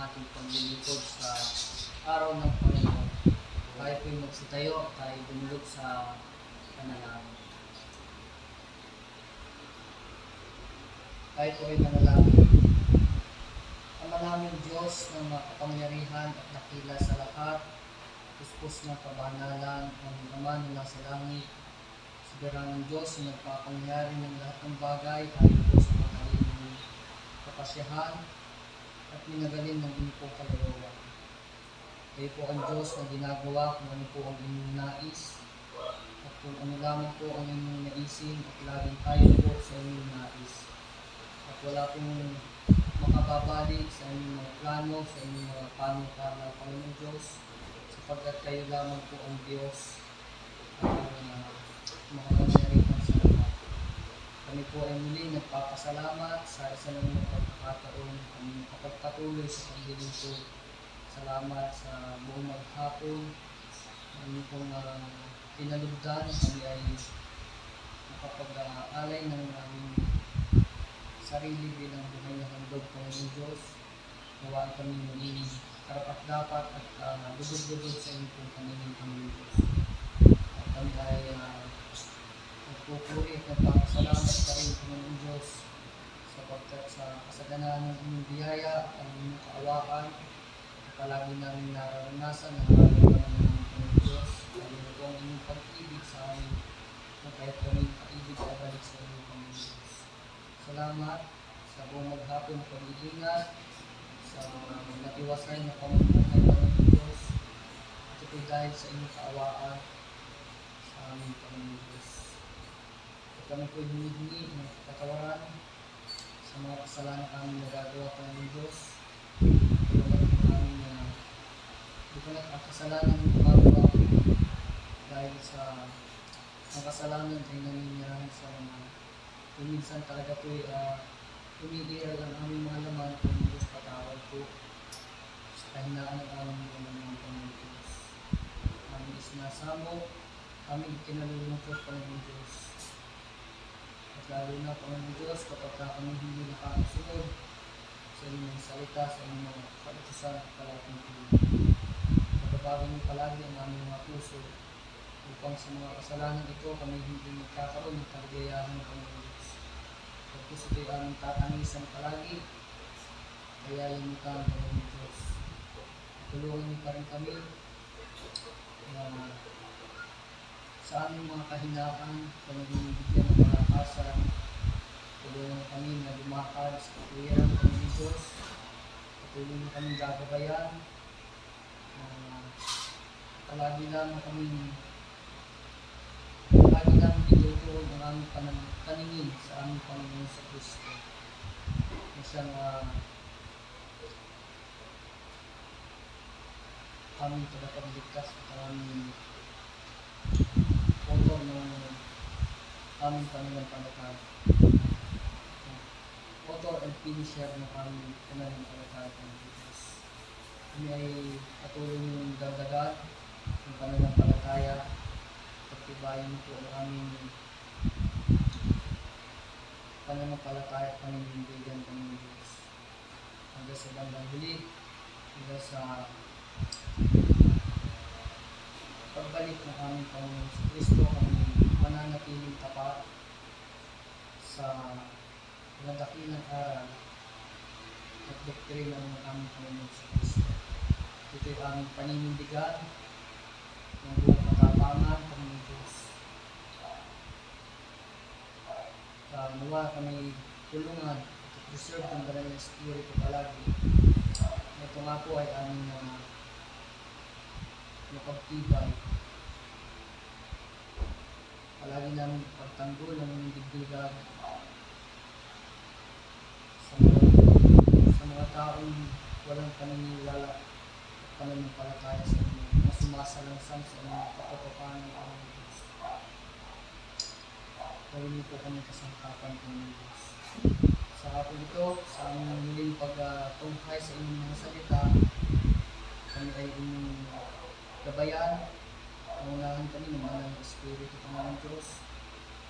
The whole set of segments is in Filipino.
ating paglilingkod sa araw ng Panginoon. Tayo po'y magsitayo, tayo dumulog sa panalangin. Tayo po'y manalangin. Ama naming Diyos ng makapangyarihan at dakila sa lahat, puspos ng kabanalan, ang Ama na nasa langit, soberanong Diyos na nagpapangyari ng lahat ng bagay, tayo po sa magaling ng kapasyahan at minagaling ng inyong pong kaluluwa. Kayo po ang Diyos na ginagawa kung ano po ang inyong nais at kung ano lamang po ang inyong naisin at laging tayo po sa inyong nais. At wala pong makababalik sa inyong mga plano, sa inyong mga panukala, Panginoon Diyos, sapagkat kayo lamang po ang Diyos at makapangyarihan sa lahat. Kami po ay muli nagpapasalamat sa isa ng mga pagkakataon kami nakapagpatuloy sa paglilingkod. Salamat sa buong maghapon. Kami pong pinalugdan. Kami ay nakapag-aalay ng aming sarili bilang buhay na handog, Panginoon Diyos. Nawaan kami maging karapat-dapat at lubog-lubog sa inyong pong Panginoon, Panginoon Diyos. At kami ay nagpupuri at nagpapasalamat sa rin, Panginoon Diyos, sapagkat sa kasaganaan ng inyong biyaya at ang inyong kaawaan, palagi namin nararanasan ang aming Panginoon Diyos, lalo na po ang inyong pag-ibig sa amin, na kahit kami pag-ibig pabalik sa inyong Panginoon Diyos. Salamat sa buong maghapon na pag-iingat, sa natiwasay na pamumuhay, Panginoon Diyos. Ito po'y dahil sa inyong kaawaan sa aming Panginoon Diyos. At kami po'y humihingi ng katawaran sa mga kasalanan aming nagagawa, Panginoon Diyos. Ito na ang kasalanan ng gumagawa dahil sa ang kasalanan ay naninirahan sa mga minsan talaga po tumigiral ang aming mga laman kung Diyos patawad po sa kahinaan ng aming mga Panginoon Diyos. Aming isinasamo, aming kinalulungkot, Panginoon Diyos. At lalo na, Panginoon Diyos, kapag kami hindi nakakasunod sa inyong salita, sa inyong mga kautusan at palating tulong. Pagbabago niyo palagi ang aming mga puso upang sa mga kasalanan ito kami hindi magkakaroon ng kaligayahan ng Panginoon Diyos. At puso ito'y aming tatangisan palagi, kaya yung kami, Panginoon Diyos. Tulungan niyo pa rin kami na sa aming mga kahinaan, kami bigyan ng malakasan. Tulungan niyo kami na lumakad sa katuwiran ng Panginoon Diyos. Tulungan niyo kami gagabayan. Palagi namin itutuon ang aming paningin sa aming Panginoon sa Kristo. Na siyang aming tagapagligtas at aming author ng aming pananampalataya. Author and finisher ng aming pananampalataya ng Diyos. Kami ay patuloy niyong dagdagan ang pananampalataya, pagtibayin po ang aming pananampalataya at paninindigan ng Diyos. Hanggang sa bandang huli, hanggang sa pagbalik ng aming Panginoon sa Kristo, kami mananatiling tapat sa nadakilang aral at doktrina ng aming Panginoon sa Kristo. Ito'y aming paninindigan ng buong katapangan, Panginoon Diyos. Nawa kami tulungan at preserve ng banal na Espiritu palagi. Ito nga po ay aming mapagtibay. Palagi namin pagtanggol ng digdigan sa mga taong walang paniniwala at pananampalataya sa inyo, na sumasalangsang sa inyong katotohanan ng Panginoon Diyos. Gawin niyo po kami kasangkapan ng Diyos. Sa hapon ito, sa aming muling pagtunghay sa inyong mga salita, kami ay inyong gabayan, pangunahan kami ng banal na Espiritu, Panginoon Diyos.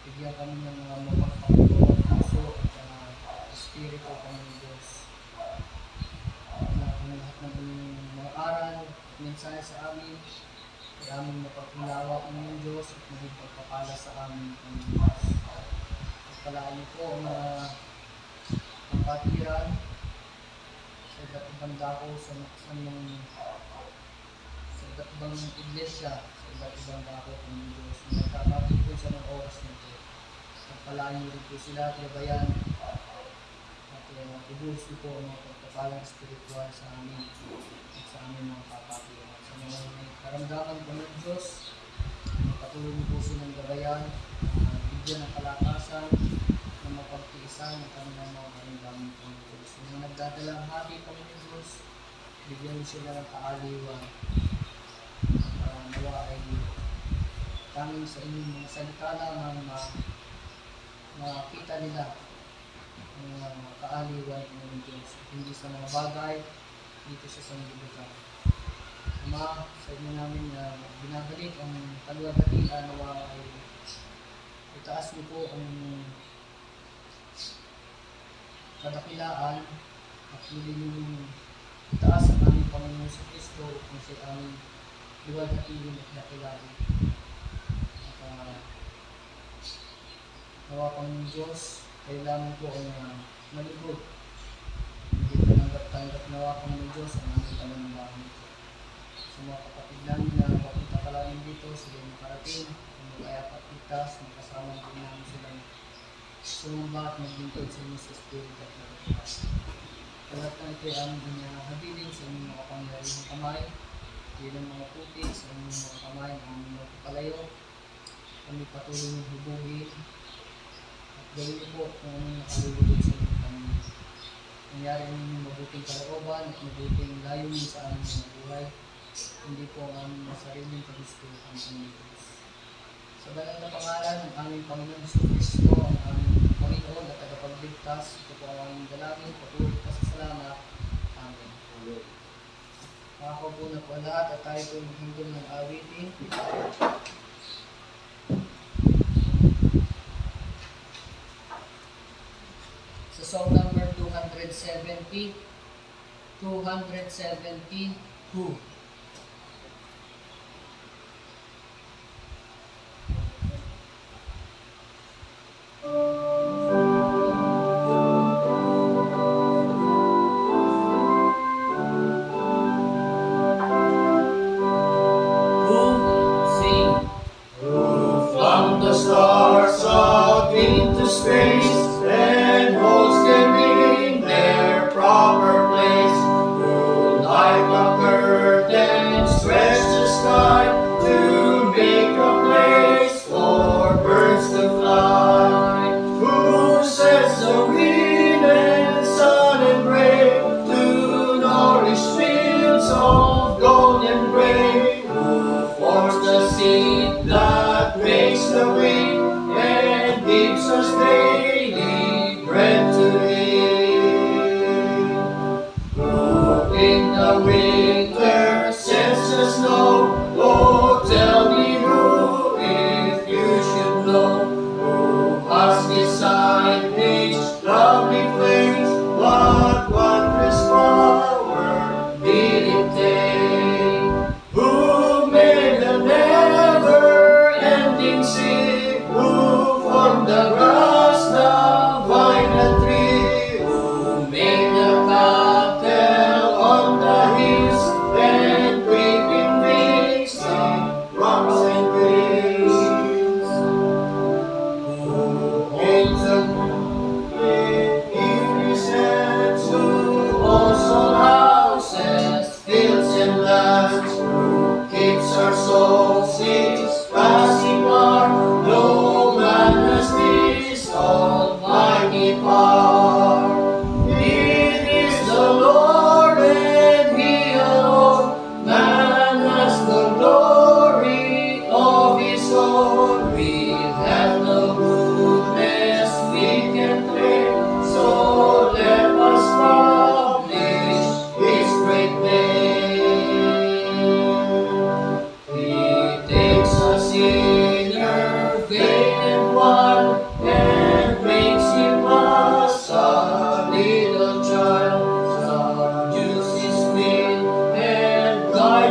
Bigyan kami ng mapagpakulo, puso at Espiritu, Panginoon Diyos. Na kami lahat mensahe sa amin. Kaya aming mapagpulawak ng inyong Diyos at maging pagpapala sa amin ang Diyos. Pagpalaan niyo po ang mga kapatiran sa iba't ibang dako, sa iba't ibang iglesia, sa iba't ibang dako ng Diyos. Nagkakapit po sa mga oras nito. Pagpalaan niyo rin po sila at gabayan at ibuhos niyo po ang mga pagpapalang spiritual sa amin at sa aming mga kapatiran. Sa mga may karamdaman po ng Diyos, patuloy niyo po silang gabayan, bigyan ng kalakasan, na mapagtiisan ang kanilang mga karamdaman po ng Diyos. Sa mga nagdadalang happy po ng Diyos, bigyan niyo sila ng kaaliwan. Nawa ay tanging sa inyong mga salita lamang makita nila ang kaaliwan ng Diyos. Hindi sa mga bagay dito sa sanlibutan. Ama, sa inyo namin na binabalik ang kaluwalhatian, nawa ay itaas niyo po ang kadakilaan at hindi niyo itaas ang aming Panginoon sa Kristo kung siya aming luwalhatiin at dakilain. At nawa Panginoon Diyos, kayo lamang po ang malibot. Hindi tanggap nawa Panginoon Diyos ang aming pananampalataya. Sa mga kapatid namin na papunta pa lang dito, sila makarating, ang mag-ayapat ligtas, magkasama din namin silang sumamba at maglingkod sa inyo sa Espiritu at Nagatiwas. Kalat na ito ay aming inahabilin sa inyong mga pangyarihang kamay, bilang mga putik sa inyong mga kamay na aming magpapalayo. Kami patuloy ng hubuhin at gawin niyo po kung anong nakalulugod sa inyong Panginoon. Nangyari ninyong mabuting kalooban at mabuting layunin sa aming mga buhay. Hindi po ang aming sariling kagustuhan ang Panginoon. Sa banal na pangalan ng aming Panginoon Kristo, ang aming Panginoon at tagapagligtas, ito po ang aming dalangin, patuloy pasasalamat. Amen. Makakaupo na po lahat at tayo po maghinggan ng awitin. Sa song number 270, Who?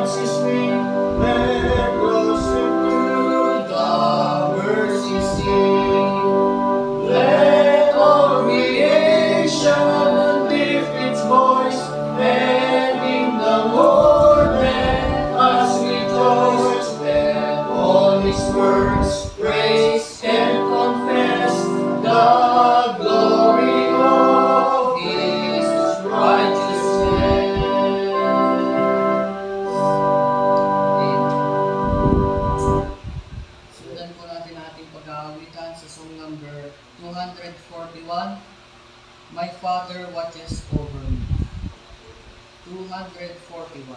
His 141.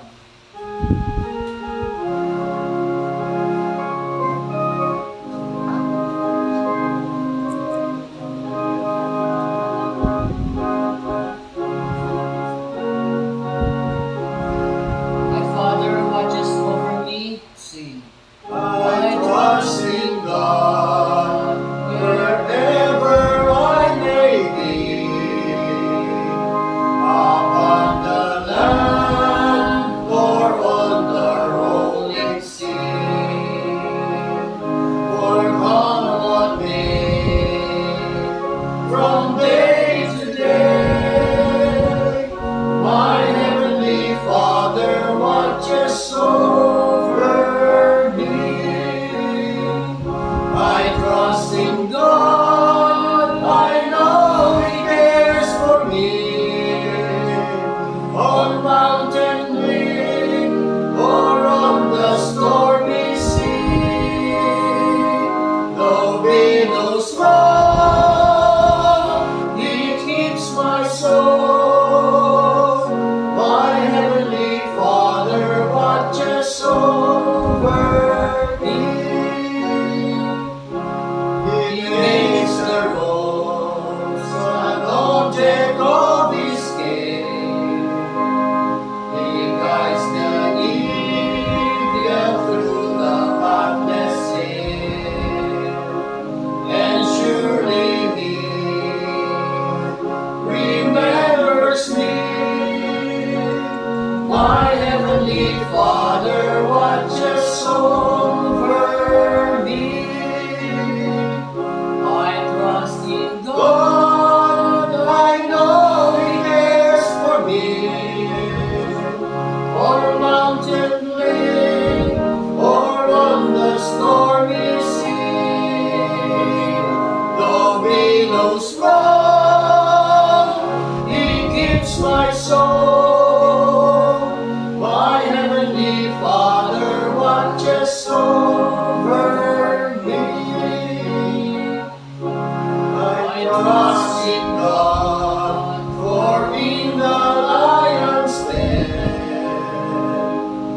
My Father watches over me, sing. I trust in God wherever I may be, upon the land or on the rolling sea. For come what may, from day to day, my heavenly Father watches over me. I trust in God, I know He cares for me. On mountain wind or on the stormy sea, though billows roll, He keeps my soul. My heavenly Father watches over me. He makes the roads an object of His care. He guides the eagle through the pathless air, and surely He remembers me. My heavenly Father watches over me. I trust in God, I know He cares for me. On mountain lake or on the stormy sea, though billows roll, He keeps my soul. My heavenly Father watches over me. I trust in God, for in the lion's den,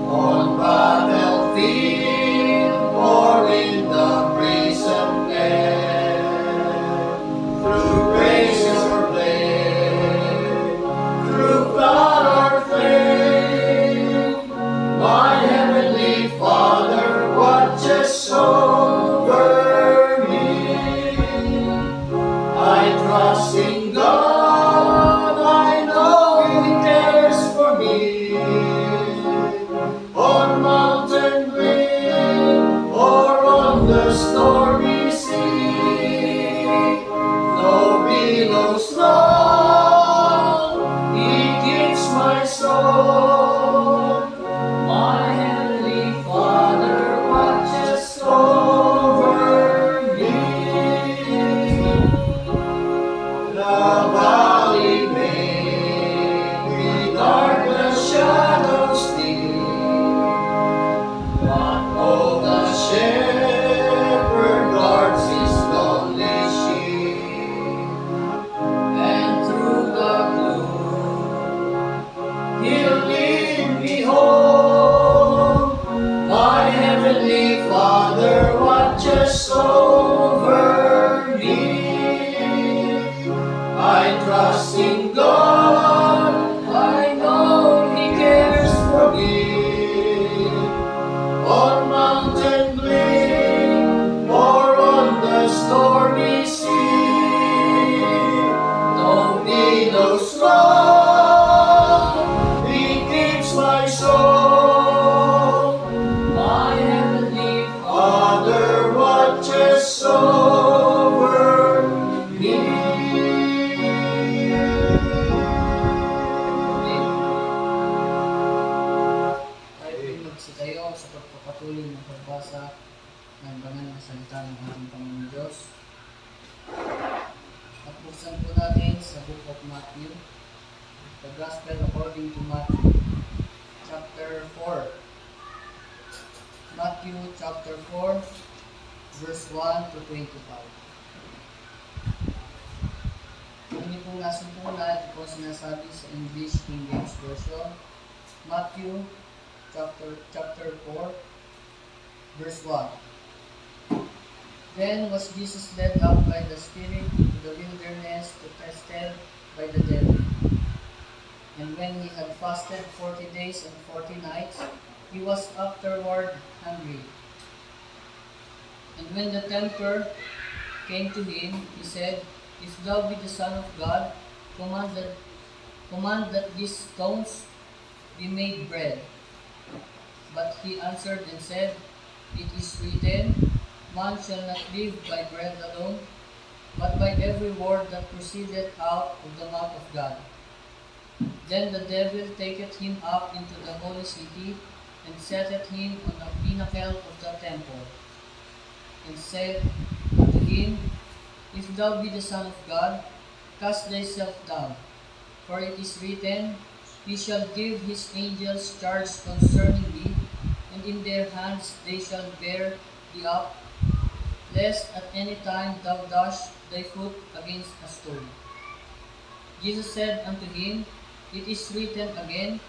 on battlefield or in the prison pen, through grace or blame, through cloud or flame, my heavenly Father watches over me. I trust in God, I know He cares for me. On mountain wind or on the stormy sea, though billows roll, He keeps my soul. My heavenly Father watches over me. The valley may be dark, the shadows deep, but oh, the shepherd guards his lonely sheep, and through the gloom He'll lead me home. My heavenly Father watches over me. I trust in God, I know He cares for me. On mountain gleam or on the stormy sea, though billows roll, He keeps my soul. My heavenly Father watches over me. Tayo sa pagpapatuloy ng pagbasa ng banal na salita ng ating Panginoon Diyos. At buksan po natin sa Book of Matthew, the Gospel according to Matthew, chapter 4. Matthew chapter 4, verse 1 to 25. Kung niyo pong nasumpungan, ito po sinasabi sa English King James Version. Matthew chapter 4, verse 1. Then was Jesus led up by the Spirit into the wilderness to be tested by the devil. And when he had fasted 40 days and 40 nights, he was afterward hungry. And when the tempter came to him, he said, If thou be the Son of God, command that these stones be made bread. But he answered and said, It is written, Man shall not live by bread alone, but by every word that proceedeth out of the mouth of God. Then the devil taketh him up into the holy city, and setteth him on the pinnacle of the temple, and said unto him, If thou be the Son of God, cast thyself down. For it is written, He shall give his angels charge concerning thee, and in their hands they shall bear thee up, lest at any time thou dash thy foot against a stone. Jesus said unto him, It is written again,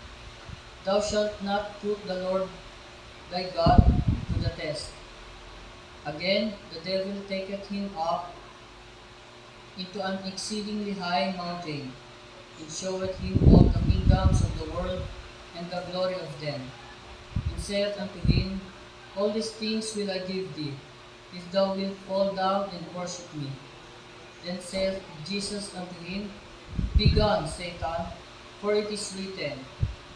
Thou shalt not put the Lord thy God to the test. Again, the devil taketh him up into an exceedingly high mountain, and showeth him all the kingdoms of the world and the glory of them, and saith unto him, All these things will I give thee, if thou wilt fall down and worship me. Then saith Jesus unto him, Begone, Satan, for it is written,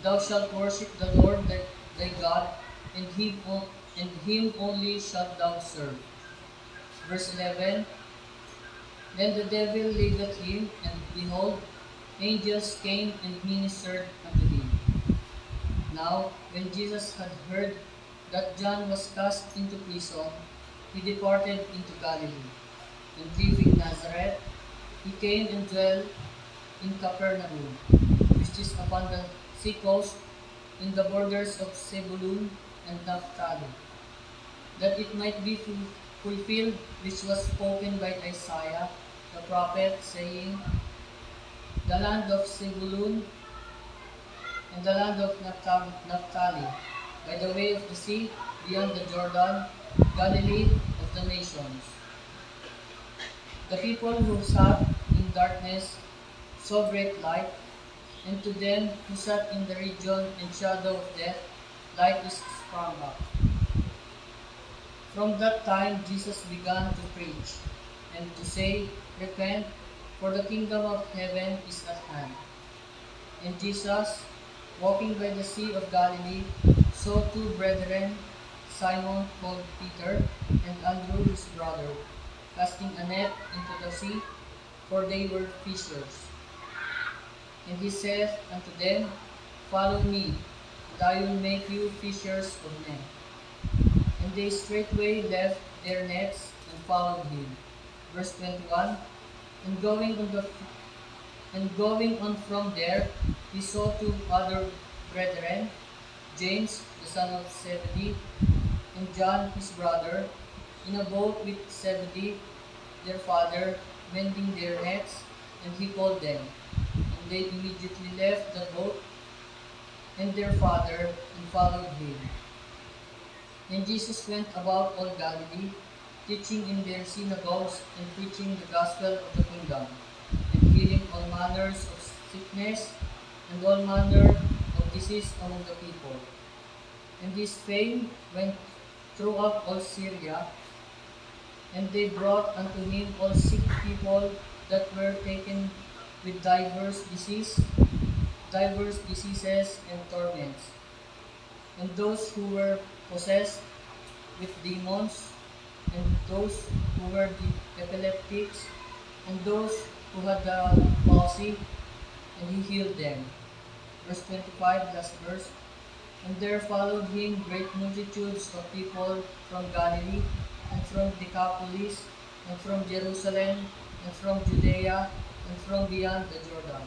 Thou shalt worship the Lord thy God, and him only shalt thou serve. Verse 11. Then the devil leaveth him, and behold, angels came and ministered unto him. Now, when Jesus had heard that John was cast into prison, he departed into Galilee. And leaving Nazareth, he came and dwelt in Capernaum, which is upon the sea coast, in the borders of Zebulun and Naphtali, that it might be fulfilled which was spoken by Isaiah the prophet, saying, The land of Zebulun and the land of Naphtali, by the way of the sea, beyond the Jordan, Galilee of the nations. The people who sat in darkness saw great light, and to them who sat in the region and shadow of death, light is sprung up. From that time Jesus began to preach, and to say, Repent, for the kingdom of heaven is at hand. And Jesus, walking by the sea of Galilee, saw two brethren, Simon called Peter, and Andrew his brother, casting a net into the sea, for they were fishers. And he saith unto them, Follow me, and I will make you fishers of men. And they straightway left their nets and followed him. Verse 21. And going on from there, he saw two other brethren, James the son of Zebedee, and John his brother, in a boat with Zebedee their father, mending their nets, and he called them. And they immediately left the boat and their father, and followed him. And Jesus went about all Galilee, teaching in their synagogues, and preaching the gospel of the kingdom, and healing all manners of sickness, and all manner of disease among the people. And his fame went throughout all Syria, and they brought unto him all sick people that were taken with diverse diseases and torments, and those who were possessed with demons, and those who were epileptics, and those who had the palsy, and he healed them. Verse 25, last verse. And there followed him great multitudes of people from Galilee, and from Decapolis, and from Jerusalem, and from Judea, and from beyond the Jordan.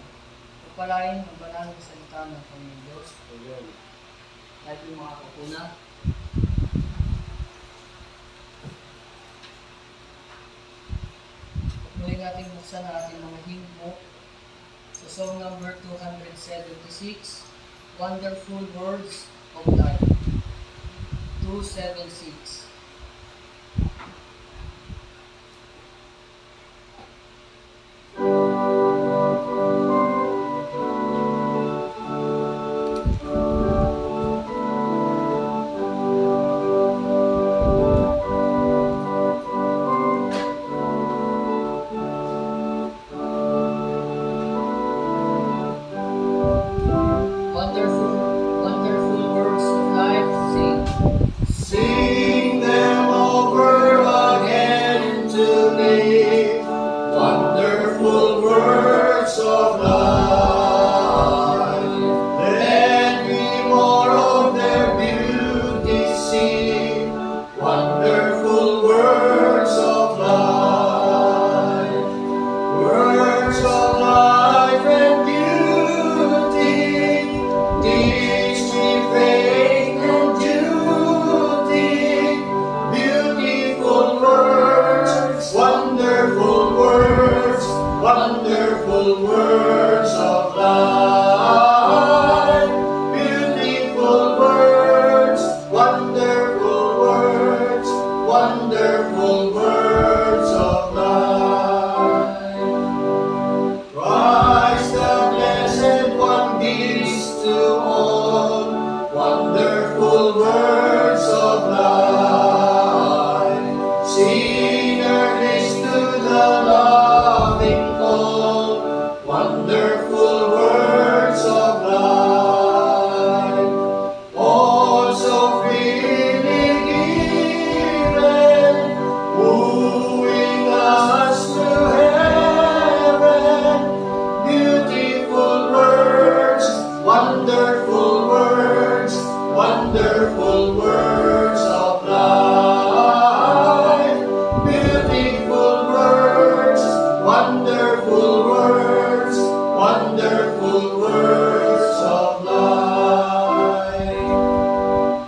Pagpalain ang banal na salita ng Panginoon Diyos. Kahit yung mga kapuna. Muli natin buksan ang ating mga hymn book sa song number 276, Wonderful Words of Life. 276. Wonderful, wonderful words of life, sing. Sing them over again to me, wonderful words of life. Let me more of their beauty see, wonderful words of life. Words of life and beauty, teach me faith and duty. Beautiful words, wonderful words, wonderful words of life. Beautiful words, wonderful words, wonderful words of life. Christ the Blessed One gives to all wonderful words of life. Sinner is to the loving call, wonderful words of life. Also freely given, wooing us to heaven. Beautiful words, wonderful words, wonderful words of life. Beautiful words, wonderful words, wonderful words of life.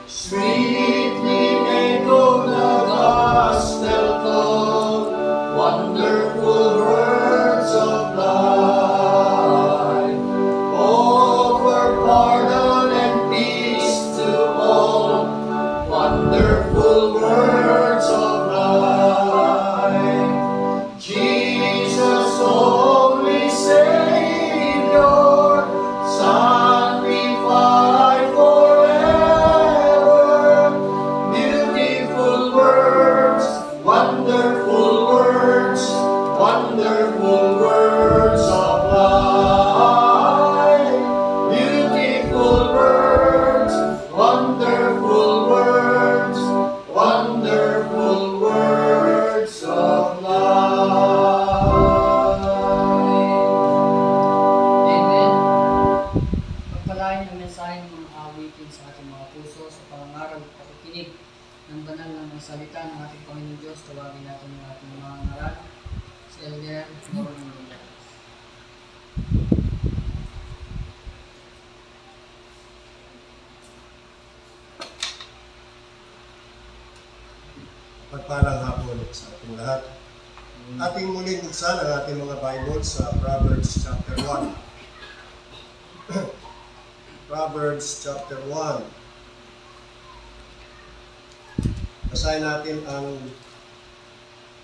Sweetly echo the gospel call, wonderful words of life. Offer pardon and peace to all, wonderful words of life. Jesus, only Savior, sanctified forever. Beautiful words, wonderful words, wonderful words of life. Beautiful words, wonderful words, wonderful words of life. Amen. Pagpalain ang mensahe ng mga awitin sa ating mga puso sa pangangaral at pakikinig ng banal na mga salita ng ating Panginoon Diyos. Tawagin natin ang ating mga ngaral. Si Elder Norman Villar. Pagpalang hapon sa ating lahat. Ating muling buksan ang ating mga Bible sa Proverbs chapter 1. Proverbs chapter 1. Basahin natin ang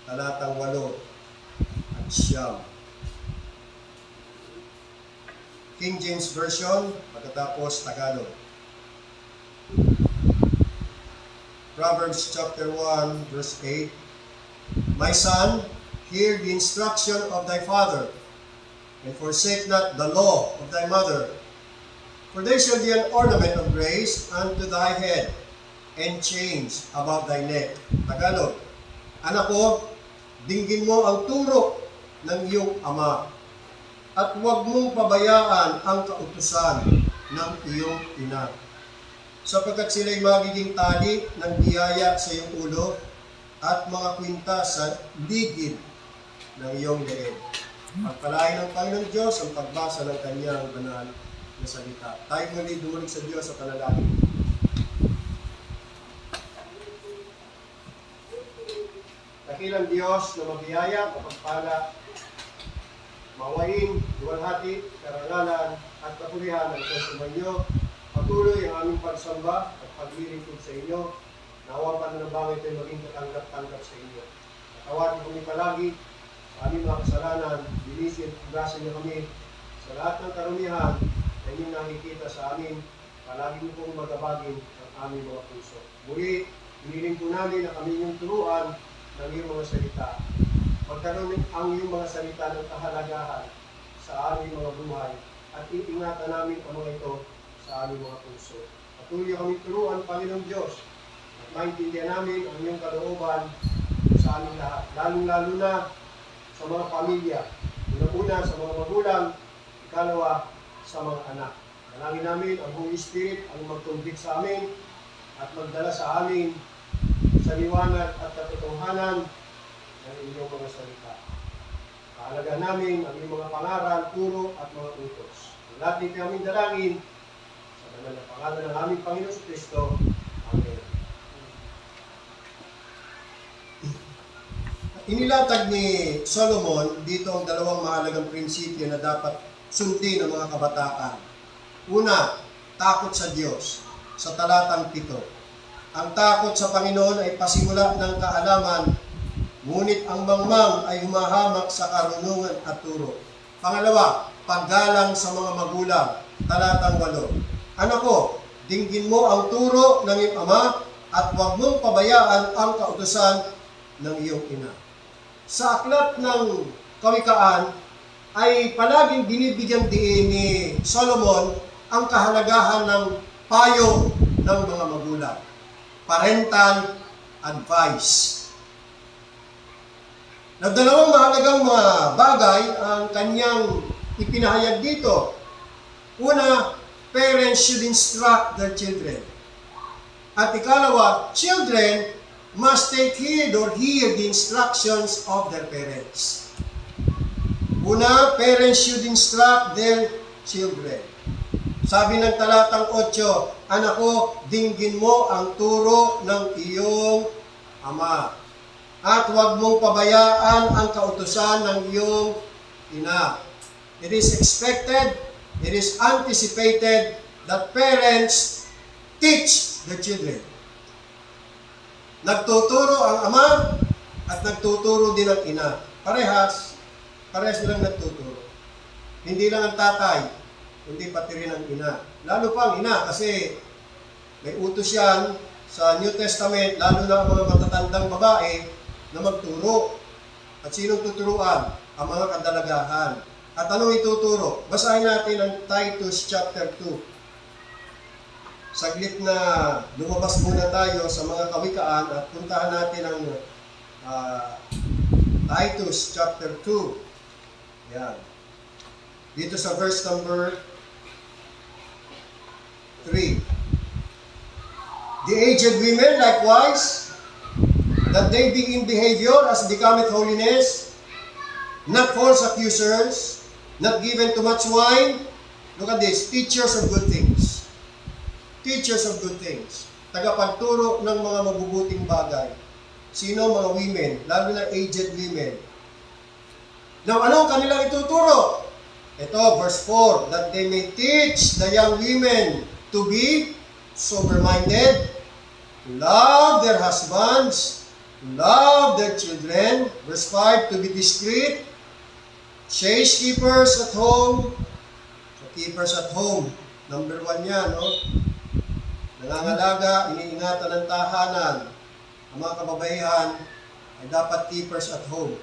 talatang 8 at 9. King James Version, pagkatapos Tagalog. Proverbs chapter 1, verse 8. My son, hear the instruction of thy father, and forsake not the law of thy mother. For they shall be an ornament of grace unto thy head, and chains about thy neck. Tagalog. Anak ko, dinggin mo ang turo ng iyong ama, at huwag mong pabayaan ang kautusan ng iyong ina, sapagkat sila'y magiging tali ng biyaya sa iyong ulo at mga kwinta sa ligid ng iyong leeg. Pagpalain ng Panginoon Diyos ang pagbasa ng kanyang banal na salita. Tayo muli dumulig sa Diyos sa panalangin. Dakilang Diyos na mabiyaya, mapagpala, mawain, duwalhati, karangalan, at kapulihan ng sumayo ipagpatuloy ang aming pagsamba at paglilingkod sa inyo. Nawa pananabangit ay maging katanggap-tanggap sa inyo. Patawarin kami palagi sa aming mga kasalanan, linisin at hugasan niyo kami sa lahat ng karumihan na inyong nakikita sa amin. Palagi niyo pong magabagin ang aming mga puso. Muli, hiniling po namin na kami inyong turuan ng iyong mga salita. Magkaroon ang iyong mga salita ng kahalagahan sa aming mga buhay at iingatan namin ang mga ito sa aming mga puso. Patuloy kami turuan, Panginoong Diyos, at maintindihan namin ang iyong kalooban sa aming lahat. Lalong-lalo na sa mga pamilya. Una-una sa mga magulang, ikalawa sa mga anak. Dalangin namin ang Holy Spirit ang magtumbik sa amin at magdala sa amin sa liwanag at katotohanan ng inyong mga salita. Kahalagahan namin ang iyong mga pangaral, turo at mga utos. Ang lahat nito aming dalangin sa banal na pangalan ng aming Panginoon Kristo. Amen. Inilatag ni Solomon dito ang dalawang mahalagang prinsipyo na dapat sundin ng mga kabataan. Una, takot sa Diyos, sa talatang 7. Ang takot sa Panginoon ay pasimula ng kaalaman, ngunit ang mangmang ay humahamak sa karunungan at turo. Pangalawa, paggalang sa mga magulang, talatang 8. Anak ko, dinggin mo ang turo ng iyong ama at huwag mong pabayaan ang kautusan ng iyong ina. Sa aklat ng Kawikaan ay palaging binibigyan diin ni Solomon ang kahalagahan ng payo ng mga magulang. Parental advice. Na dalawang mahalagang mga bagay ang kanyang ipinahayag dito. Una, parents should instruct their children. At ikalawa, children must take heed or hear the instructions of their parents. Una, parents should instruct their children. Sabi ng talatang 8, anak ko, dinggin mo ang turo ng iyong ama. At huwag mong pabayaan ang kautusan ng iyong ina. It is expected, it is anticipated that parents teach their children. Nagtuturo ang ama at nagtuturo din ang ina. Parehas silang nagtuturo. Hindi lang ang tatay, kundi pati rin ang ina. Lalo pa ang ina kasi may utos yan sa New Testament, lalo na ang mga matatandang babae na magturo. At sinong tuturuan? Ang mga kadalagahan. At anong ituturo? Basahin natin ang Titus chapter 2. Saglit na lumabas muna tayo sa mga kawikaan at puntahan natin ang Titus chapter 2. Yan. Dito sa verse number 3. The aged women likewise, that they be in behavior as becometh holiness, not false accusers, not given to much wine. Look at this, teachers of good things. Teachers of good things. Tagapagturo ng mga mabubuting bagay. Sino? Mga women, lalo na aged women. Now, anong kanilang ituturo? Ito, verse 4, that they may teach the young women to be sober-minded, to love their husbands, to love their children. Verse 5, to be discreet, chaste keepers at home. So, keepers at home. Number 1 yan, no? Nangangalaga, iniingatan ng tahanan. Ang mga kababaihan ay dapat keepers at home.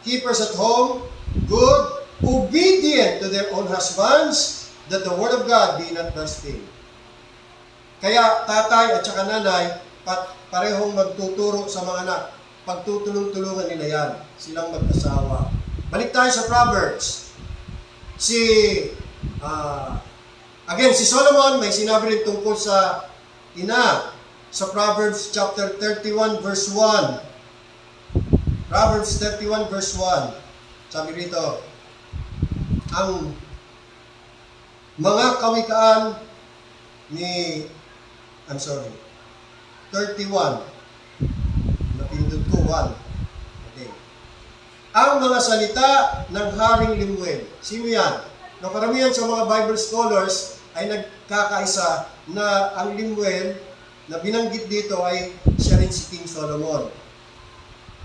Keepers at home, good, obedient to their own husbands, that the word of God be not blasphemed. Kaya tatay at saka nanay, parehong magtuturo sa mga anak. Pagtutulong-tulungan nila yan, silang mag-asawa. Balik tayo sa Proverbs. Si Solomon may sinabi rin tungkol sa ina sa Proverbs chapter 31 verse 1. Proverbs 31 verse 1. Sabi rito, ang mga kawikaan ni 31. Napindot ko 1. Okay. Ang mga salita ng Haring Lemuel. Sino yan? Karamihan sa mga Bible scholars ay nagkakaisa na ang Lemuel na binanggit dito ay siya rin si King Solomon.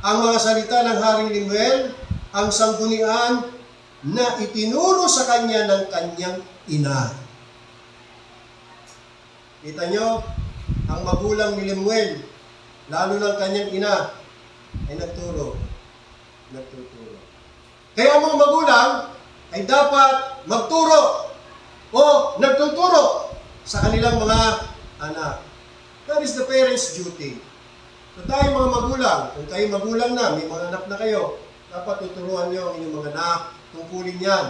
Ang mga salita ng Haring Lemuel, ang sanggunian na itinuro sa kanya ng kanyang ina. Kita nyo, ang magulang ni Lemuel, lalo ng kanyang ina, ay nagtuturo. Kaya ang mga magulang ay dapat magturo o nagtuturo sa kanilang mga anak. That is the parents' duty. So tayo mga magulang, kung kayo magulang na, may mga anak na kayo, dapat tuturuan nyo ang inyong mga anak, tungkulin yan.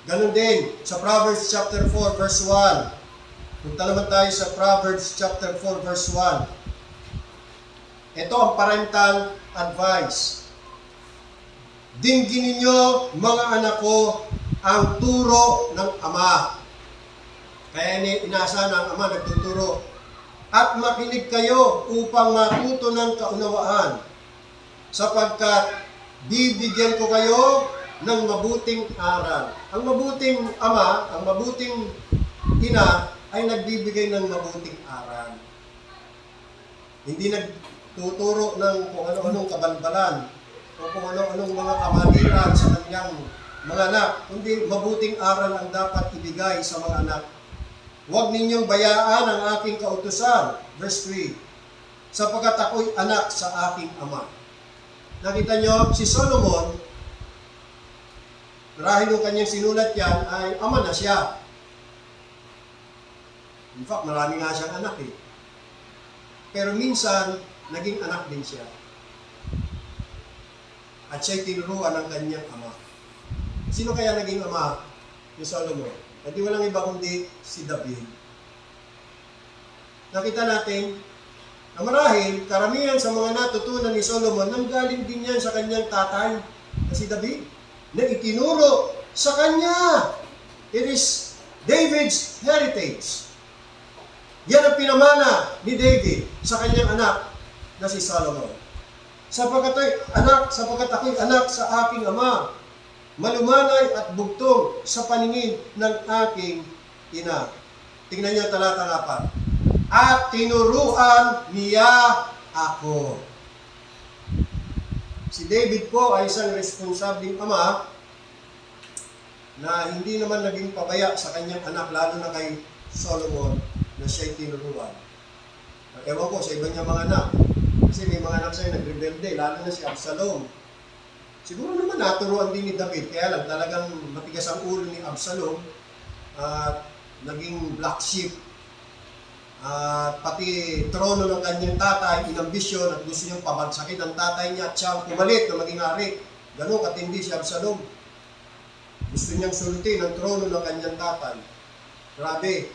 Ganon din, sa Proverbs chapter 4 verse 1. Punta naman tayo sa Proverbs chapter 4 verse 1. Ito ang parental advice. Dingginin ninyo, mga anak ko, ang turo ng ama. Kaya inaasahan ng ama, nagtuturo. At makinig kayo upang matuto ng kaunawaan, sapagkat bibigyan ko kayo ng mabuting aral. Ang mabuting ama, ang mabuting ina, ay nagbibigay ng mabuting aral. Hindi nagtuturo ng kung ano-anong kabalbalan o kung ano-anong mga kamalian sa kanyang mga anak, kundi mabuting aral ang dapat ibigay sa mga anak. Huwag ninyong bayaan ang aking kautusan. Verse 3. Sapagkat ako'y anak sa aking ama. Nakita nyo, si Solomon, marahil yung kanyang sinulat yan, ay ama na siya. In fact, marami nga siyang anak eh. Pero minsan, naging anak din siya. At siya'y tinuruan ng kanyang ama. Sino kaya naging ama ni Solomon? Hindi walang iba kundi si David. Nakita natin na marahil karamihan sa mga natutunan ni Solomon nanggaling din yan sa kanyang tatay na si David, na itinuro sa kanya. It is David's heritage. Yan ang pinamana ni David sa kanyang anak na si Solomon. Sapagkat ako'y anak sa aking ama, malumanay at bugtong sa paningin ng aking ina. Tingnan niyo talata 4. At tinuruan niya ako. Si David po ay isang responsabling ama na hindi naman naging pabaya sa kanyang anak, lalo na kay Solomon na siya'y tinuruan. Ewan ko sa iba niya mga anak. Kasi may mga anak sa'yo nagrebelde, lalo na si Absalom. Siguro naman naturuan din ni David, kaya lang talagang matigas ang ulo ni Absalom at naging black sheep. Pati trono ng kanyang tatay, inambisyon at gusto niyang pabagsakin ang tatay niya at siya ang pumalit na maging hari. Ganun katindi si Absalom. Gusto niyang sulutin ang trono ng kanyang tatay. Grabe,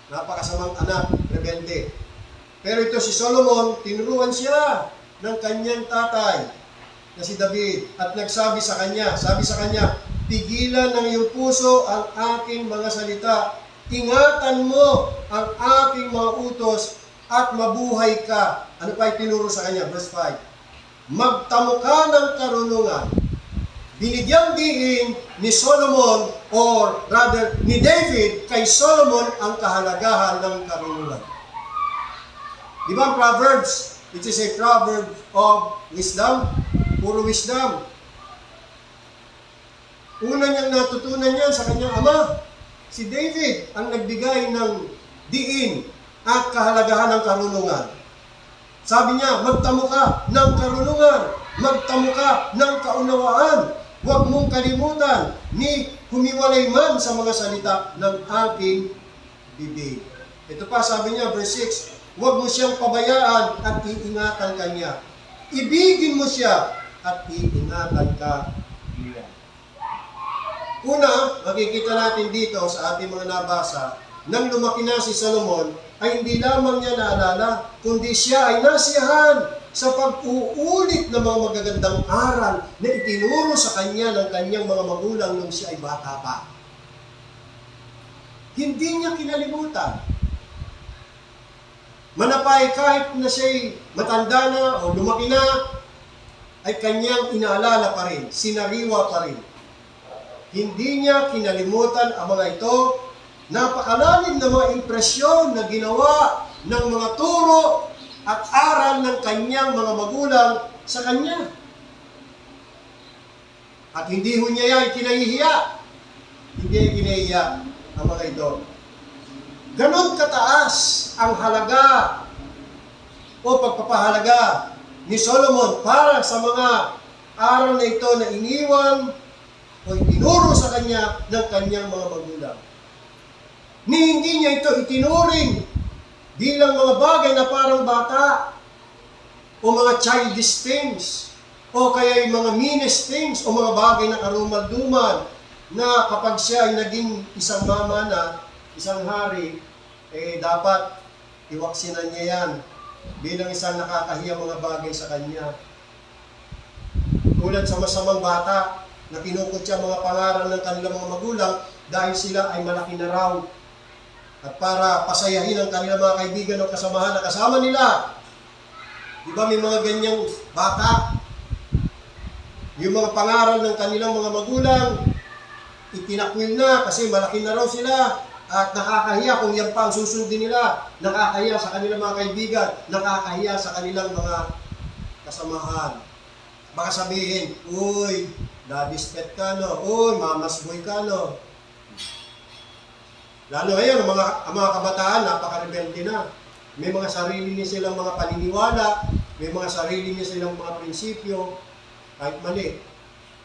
napakasamang anak, rebelde. Pero ito si Solomon, tinuruan siya ng kanyang tatay na si David at nagsabi sa kanya, pigilan ng iyong puso ang aking mga salita, ingatan mo ang aking mga utos at mabuhay ka. Ano pa itinuro sa kanya? Verse 5. Magtamo ka ng karunungan. Binigyang diin ni Solomon, or rather ni David kay Solomon ang kahalagahan ng karunungan. Di ba ang Proverbs? It is a proverb of wisdom. Puro wisdom. Una niyang natutunan yan sa kanyang ama. Si David ang nagbigay ng diin at kahalagahan ng karunungan. Sabi niya, magtamo ka ng karunungan. Magtamo ka ng kaunawaan. Huwag mong kalimutan ni humiwalay man sa mga salita ng aking bibig. Ito pa, sabi niya, verse 6, huwag mo siyang pabayaan at iingatan kanya. Ibigin mo siya at iingatan ka niya. Una, makikita natin dito sa ating mga nabasa, nang lumaki na si Solomon, ay hindi lamang niya naalala, kundi siya ay nasiyahan sa pag-uulit ng mga magagandang aral na itinuro sa kanya ng kanyang mga magulang nung siya ay bata pa. Hindi niya kinalimutan. Manapay kahit na siya'y matanda na o lumaki na, ay kanyang inaalala pa rin, sinariwa pa rin. Hindi niya kinalimutan ang mga ito napakalalim na mga impresyon na ginawa ng mga turo at aral ng kanyang mga magulang sa kanya. At hindi ho niya yan kinahihiya. Hindi niya kinahihiya ang mga ito. Ganon kataas ang halaga o pagpapahalaga ni Solomon para sa mga aral na ito na iniwan o itinuro sa kanya ng kanyang mga magulang. Ni hindi niya ito itinuring bilang mga bagay na parang bata o mga childish things o kaya yung mga meanest things o mga bagay na karumal-dumal na kapag siya ay naging isang mama na, isang hari, dapat iwaksinan niya yan bilang isang nakakahiyang mga bagay sa kanya. Tulad sa masamang bata na kinukutya mga pangaral ng kanilang mga magulang dahil sila ay malaki na raw. At para pasayahin ang kanilang mga kaibigan o kasamahan na kasama nila. Di ba may mga ganyang bata? Yung mga pangaral ng kanilang mga magulang, itinakwil na kasi malaki na raw sila. At nakakahiya kung yan pa ang susundin nila. Nakakahiya sa kanilang mga kaibigan. Nakakahiya sa kanilang mga kasamahan. Baka sabihin, uy, daddy's pet ka no? Uy, mama's boy ka no? Lalo ngayon, ang mga kabataan, napaka-rebelde na. May mga sarili niya silang mga paniniwala, may mga sarili niya silang mga prinsipyo, kahit mali.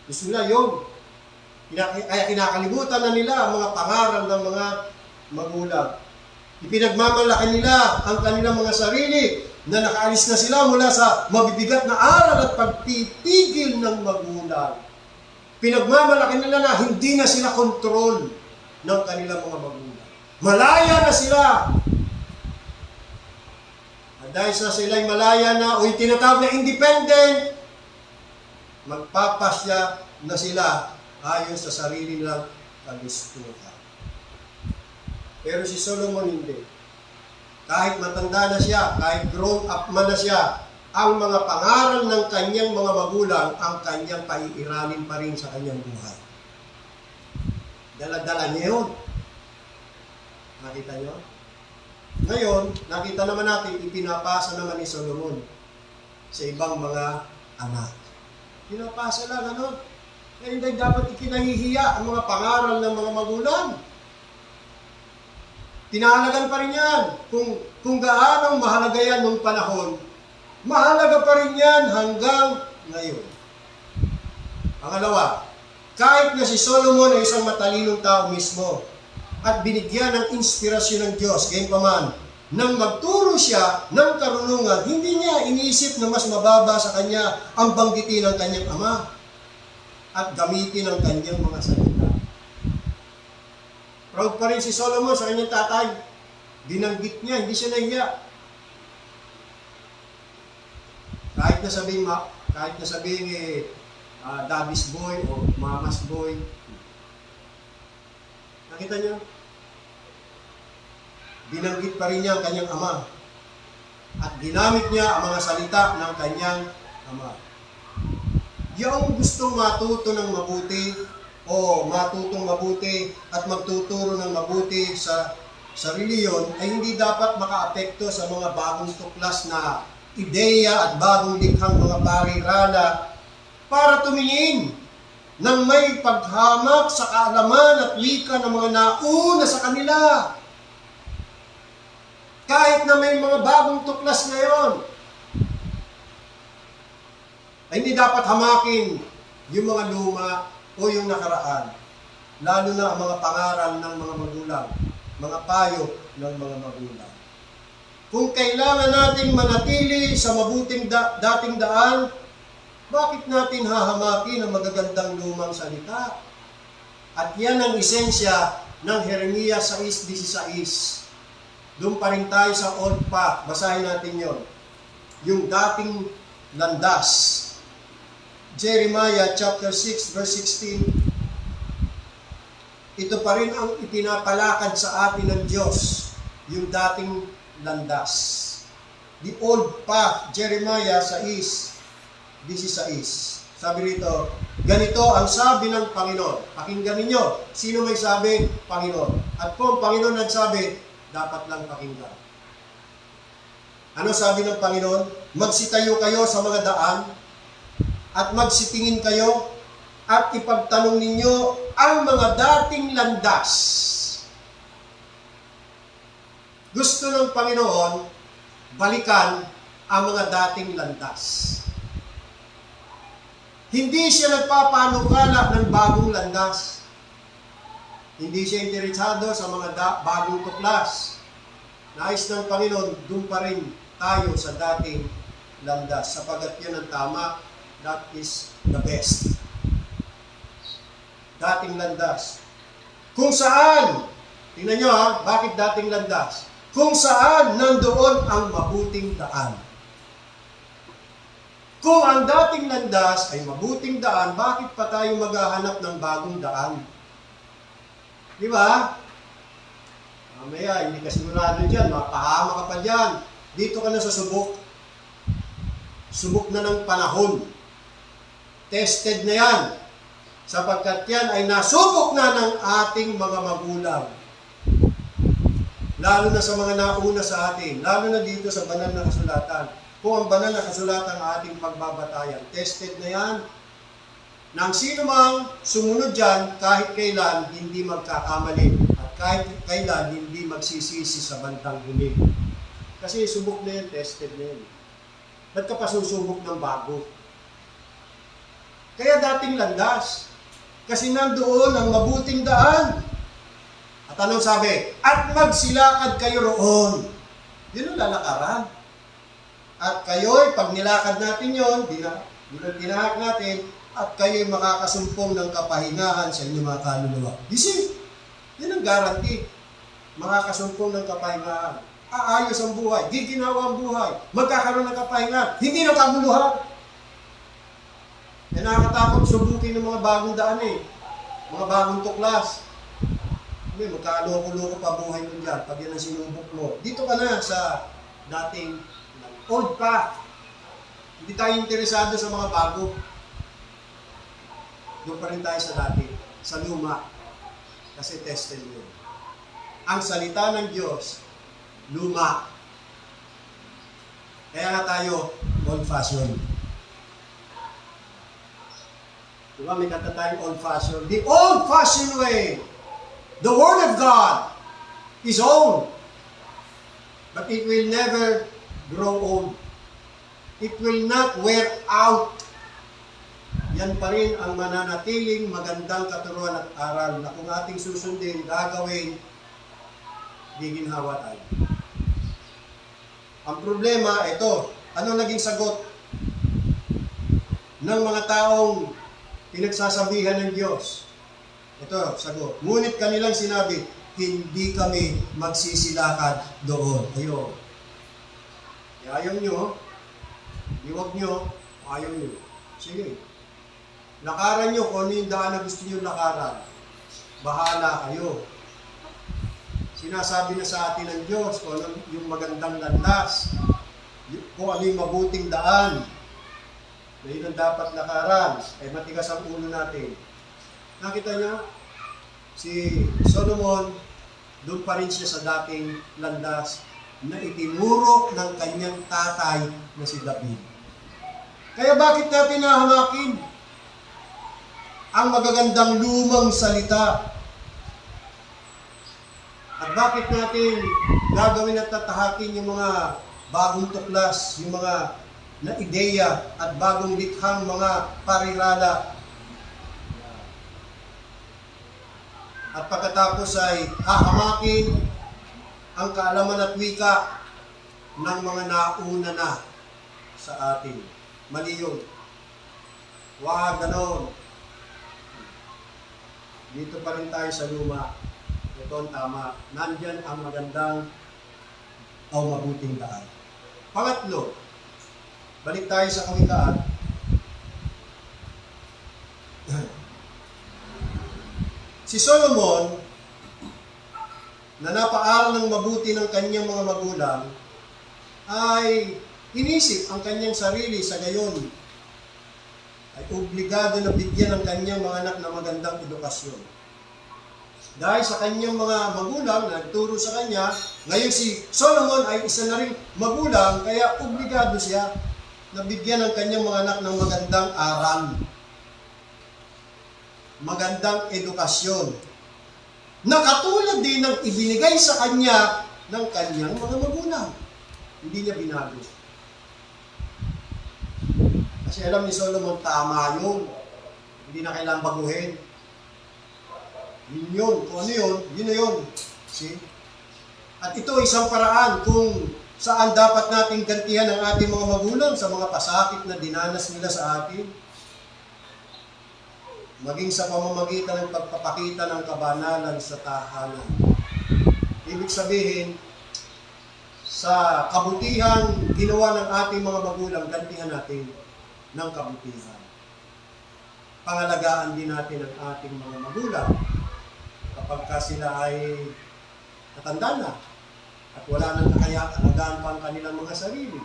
Gusto nila yun. Kaya kinakalimutan na nila ang mga pangaral ng mga magulang. Ipinagmamalaki nila ang kanilang mga sarili na nakaalis na sila mula sa mabibigat na aral at pagtitigil ng magulang. Pinagmamalaki nila na hindi na sila kontrol ng kanilang mga magulang. Malaya na sila. At dahil sa sila'y malaya na o itinatawag na independent, magpapasya na sila ayon sa sarili nilang kagustuhan. Pero si Solomon hindi. Kahit matanda na siya, kahit grown up man na siya, ang mga pangaral ng kanyang mga magulang ang kanyang paiiralin pa rin sa kanyang buhay. Dala-dala niya yun. Nakita niyo? Ngayon, nakita naman natin, ipinapasa naman ni Solomon sa ibang mga anak. Pinapasa lang, ano? Kaya hindi dapat ikinahihiya ang mga pangaral ng mga magulang. Tinahalagan pa rin yan. Kung gaano mahalaga yan nung panahon, mahalaga pa rin yan hanggang ngayon. Pangalawa, kahit na si Solomon ay isang matalinong tao mismo at binigyan ng inspirasyon ng Diyos, gayunpaman, nang magturo siya ng karunungan, hindi niya iniisip na mas mababa sa kanya ang banggitin ng kanyang ama at gamitin ang kanyang mga salita. Proud pa rin si Solomon sa kanyang tatay. Binanggit niya, hindi siya nahiya. Kahit na sabihin daddy's boy o mama's boy. Nakita niyo? Binanggit pa rin niya ang kanyang ama. At ginamit niya ang mga salita ng kanyang ama. Yung gustong matuto ng mabuti o matutong mabuti at magtuturo ng mabuti sa reliyon ay hindi dapat makaapekto sa mga bagong tuklas na ideya at bagong likhang mga parirala para tumingin ng may paghamak sa kaalaman at wika ng mga nauna sa kanila. Kahit na may mga bagong tuklas ngayon, ay hindi dapat hamakin yung mga luma o yung nakaraan. Lalo na ang mga pangaral ng mga magulang, mga payo ng mga magulang. Kung kailangan nating manatili sa mabuting dating daan, bakit natin hahamakin ang magagandang lumang salita? At yan ang esensya ng Jeremia 6:16. Doon pa rin tayo sa old path. Basahin natin yon. Yung dating landas. Jeremiah chapter 6 verse 16. Ito pa rin ang ipinapalakad sa atin ng Diyos. Yung dating landas. The old path. Jeremiah 6:16. Sabi rito, ganito ang sabi ng Panginoon. Pakinggan ninyo, sino may sabi? Panginoon. At kung ang Panginoon nagsabi, dapat lang pakinggan. Ano sabi ng Panginoon? Magsitayo kayo sa mga daan at magsitingin kayo at ipagtanong ninyo ang mga dating landas. Gusto ng Panginoon balikan ang mga dating landas. Hindi siya nagpapanukala ng bagong landas. Hindi siya interesado sa mga bagong tuklas. Nais ng Panginoon, doon pa rin tayo sa dating landas. Sapagat yan ang tama, that is the best. Dating landas. Kung saan, tingnan nyo ha, bakit dating landas? Kung saan nandoon ang mabuting daan. Kung ang dating landas ay mabuting daan, bakit pa tayo maghahanap ng bagong daan? Di ba? Mamaya, hindi ka sigurado dyan, mapahama ka pa dyan. Dito ka na sa subok. Subok na ng panahon. Tested na yan. Sapagkat yan ay nasubok na ng ating mga magulang. Lalo na sa mga nauna sa atin. Lalo na dito sa banal na kasulatan. Kung ang banal na kasulatan ang ating pagbabatayan, tested na yan. Nang sino mang sumunod dyan, kahit kailan hindi magkakamali. At kahit kailan hindi magsisisi sa bandang huli. Kasi subok na yan, tested na yan. Ba't ka pa susubok ng bago? Kaya dating landas. Kasi nandoon ang mabuting daan. At anong sabi? At magsilakad kayo roon. Yun ang lalakaran. At kayo'y, pag nilakad natin yun, dinahak natin, at kayo'y makakasumpong ng kapahingahan sa inyong mga kaluluwa. You see? Yun ang guarantee. Makakasumpong ng kapahingahan. Aayos ang buhay. Giginawa ang buhay. Magkakaroon ng kapahingahan. Hindi na kaguluhan. Nakakatakot subukin ng mga bagong daan eh. Mga bagong tuklas. Hindi, magkakaloko-loko pa buhay mo dyan pag yan ang sinubok mo. Dito ka na sa dating old path. Hindi tayo interesado sa mga bago. Doon pa rin tayo sa dati, sa luma. Kasi tested yun. Ang salita ng Diyos, luma. Kaya nga tayo, old-fashioned. Diba, may kanta tayong old-fashioned. The old-fashioned way. The Word of God is old. But it will never grow old. It will not wear out. Yan pa rin ang mananatiling magandang katuruan at aral na kung ating susundin, gagawin, giginhawa tayo. Ang problema, ito, ano naging sagot ng mga taong pinagsasabihan ng Diyos? Ito, sagot. Ngunit kanilang sinabi, hindi kami magsisilakad doon. Ayaw. Ayaw nyo, iwag nyo, ayaw nyo. Sige. Lakaran nyo kung ano yung daan na gusto nyo lakaran. Bahala kayo. Sinasabi na sa atin ng Diyos kung ano yung magandang landas, kung ano yung mabuting daan, na yun ang dapat lakaran, ay matigas ang ulo natin. Nakita nyo? Si Solomon, doon pa rin siya sa dating landas na itinuro ng kanyang tatay na si David. Kaya bakit natin nahamakin ang magagandang lumang salita? At bakit natin gagawin at tatahakin yung mga bagong tuklas, yung mga na ideya at bagong likhang mga parirala? At pagkatapos ay hahamakin ang kaalaman at wika ng mga nauna na sa atin. Mali yun. Huwag ganon. Dito pa rin tayo sa luma. Ito ang tama. Nandyan ang magandang o mabuting daan. Pangatlo, balik tayo sa Kawikaan. Si Solomon, na napaaral ng mabuti ng kanyang mga magulang, ay inisip ang kanyang sarili sa gayon. ay obligado na bigyan ng kanyang mga anak na magandang edukasyon. Dahil sa kanyang mga magulang na nagturo sa kanya, ngayon si Solomon ay isa na rin magulang, kaya obligado siya na bigyan ng kanyang mga anak ng magandang aral, magandang edukasyon, na katulad din ng ibinigay sa kanya ng kanyang mga magulang. Hindi niya binago. Kasi alam ni Solomon, tama yun. Hindi na kailangang baguhin. Yun yun. Kung ano yun, yun na yun. See? At ito isang paraan kung saan dapat nating gantihan ang ating mga magulang sa mga pasakit na dinanas nila sa atin. Maging sa pamamagitan ng pagpapakita ng kabanalan sa tahanan. Ibig sabihin, sa kabutihan ginawa ng ating mga magulang, gantihan natin ng kabutihan. Pangalagaan din natin ang ating mga magulang kapag sila ay natanda na at wala nang kakaya-alagaan pa ang kanilang mga sarili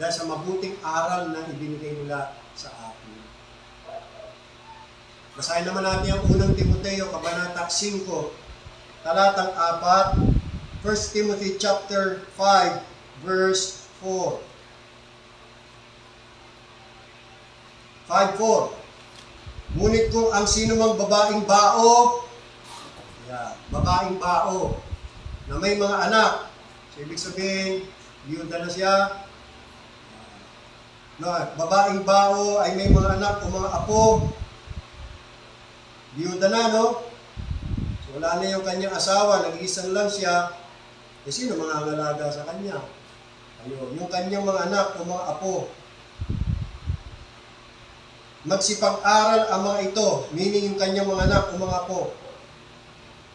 dahil sa mabuting aral na ibinigay nila sa atin. Basahin naman natin ang unang Timoteo, Kabanata 5, talatang 4, 1 Timothy chapter 5, verse 4. 5:4. Ngunit kung ang sinumang babaeng bao, babaeng bao, na may mga anak, so ibig sabihin, biyuda na siya, no, babaeng bao ay may mga anak o mga apo, biyuda na, no? So wala na yung kanyang asawa, nag-iisang lang siya, sino mga angalaga sa kanya? Ayun, yung kanyang mga anak o mga apo. Magsipag-aral ang mga ito, meaning yung kanyang mga anak o mga apo.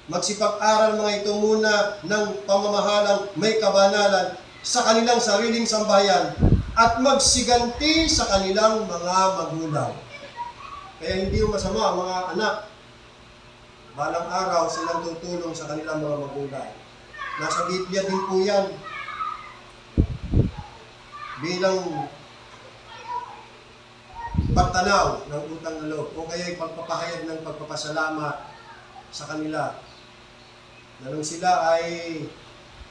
Magsipag-aral mga ito muna ng pamamahalang may kabanalan sa kanilang sariling sambahayan at magsiganti sa kanilang mga magulang. Kaya hindi yung masama mga anak. Balang araw silang tutulong sa kanilang mga magulang. Nasa Biblia din po yan. Bilang pagtanaw ng utang na loob o kaya pagpapahayag ng pagpapasalamat sa kanila. Na nung sila ay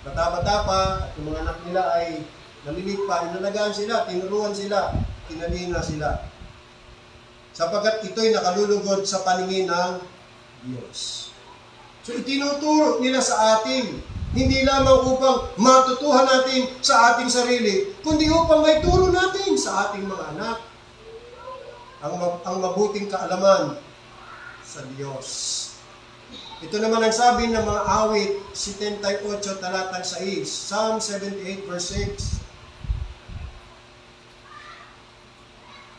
bata-bata pa at yung mga anak nila ay nalilit pa, inalagaan sila, tinuruan sila, kinalinga sila. Sapagkat ito'y nakalulugod sa paningin ng Diyos. So itinuturo nila sa atin, hindi lamang upang matutuhan natin sa ating sarili, kundi upang may turo natin sa ating mga anak ang mabuting kaalaman sa Diyos. Ito naman ang sabi ng mga awit, 78 talatang 6, Psalm 78 verse 6.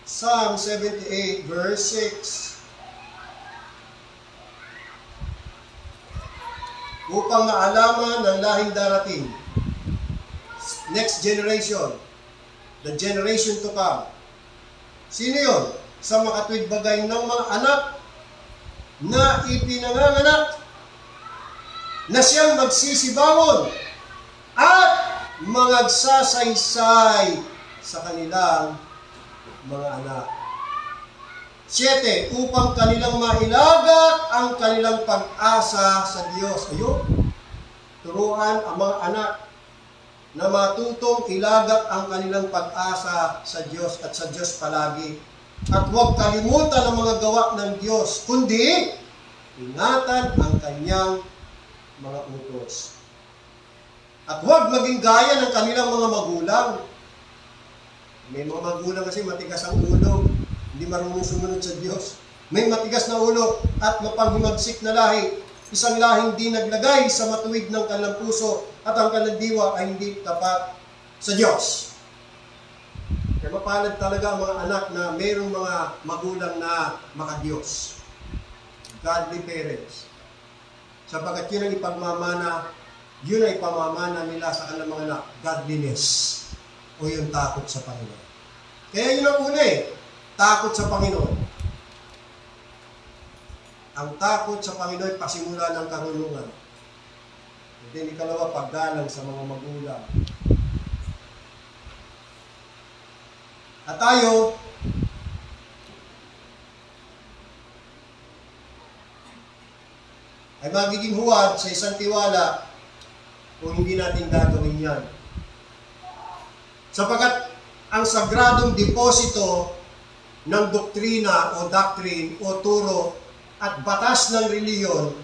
Psalm 78 verse 6. Upang maalaman ng lahing darating, next generation, the generation to come. Sino yun? Sa makatwid bagay ng mga anak na ipinanganganak na siyang magsisibawon at magsasaysay sa kanilang mga anak. 7, upang kanilang mailagat ang kanilang pag-asa sa Diyos. Ayun, turuan ang mga anak na matutong ilagat ang kanilang pag-asa sa Diyos at sa Diyos palagi. At huwag kalimutan ang mga gawa ng Diyos, kundi ingatan ang kanyang mga utos. At huwag maging gaya ng kanilang mga magulang. May mga magulang kasi matigas ang ulo, hindi marunong sumunod sa Diyos. May matigas na ulo at mapanghimagsik na lahi, isang lahing di naglagay sa matuwid ng kanilang puso at ang kanilang diwa ay hindi tapat sa Diyos. Kaya mapalad talaga ang mga anak na mayroong mga magulang na makadiyos. Godly parents. Sapagkat yun ang ipagmamana, yun ay pamamana nila sa kanilang mga anak, godliness o yung takot sa Panginoon. Kaya yun ang una takot sa Panginoon. Ang takot sa Panginoon ay pasimula ng karunungan. And then ikalawa, paggalang sa mga magulang. At tayo, magiging huwad sa isang tiwala kung hindi natin gagawin yan. Sapagkat ang sagradong deposito ng doktrina o doctrine o turo at batas ng reliyon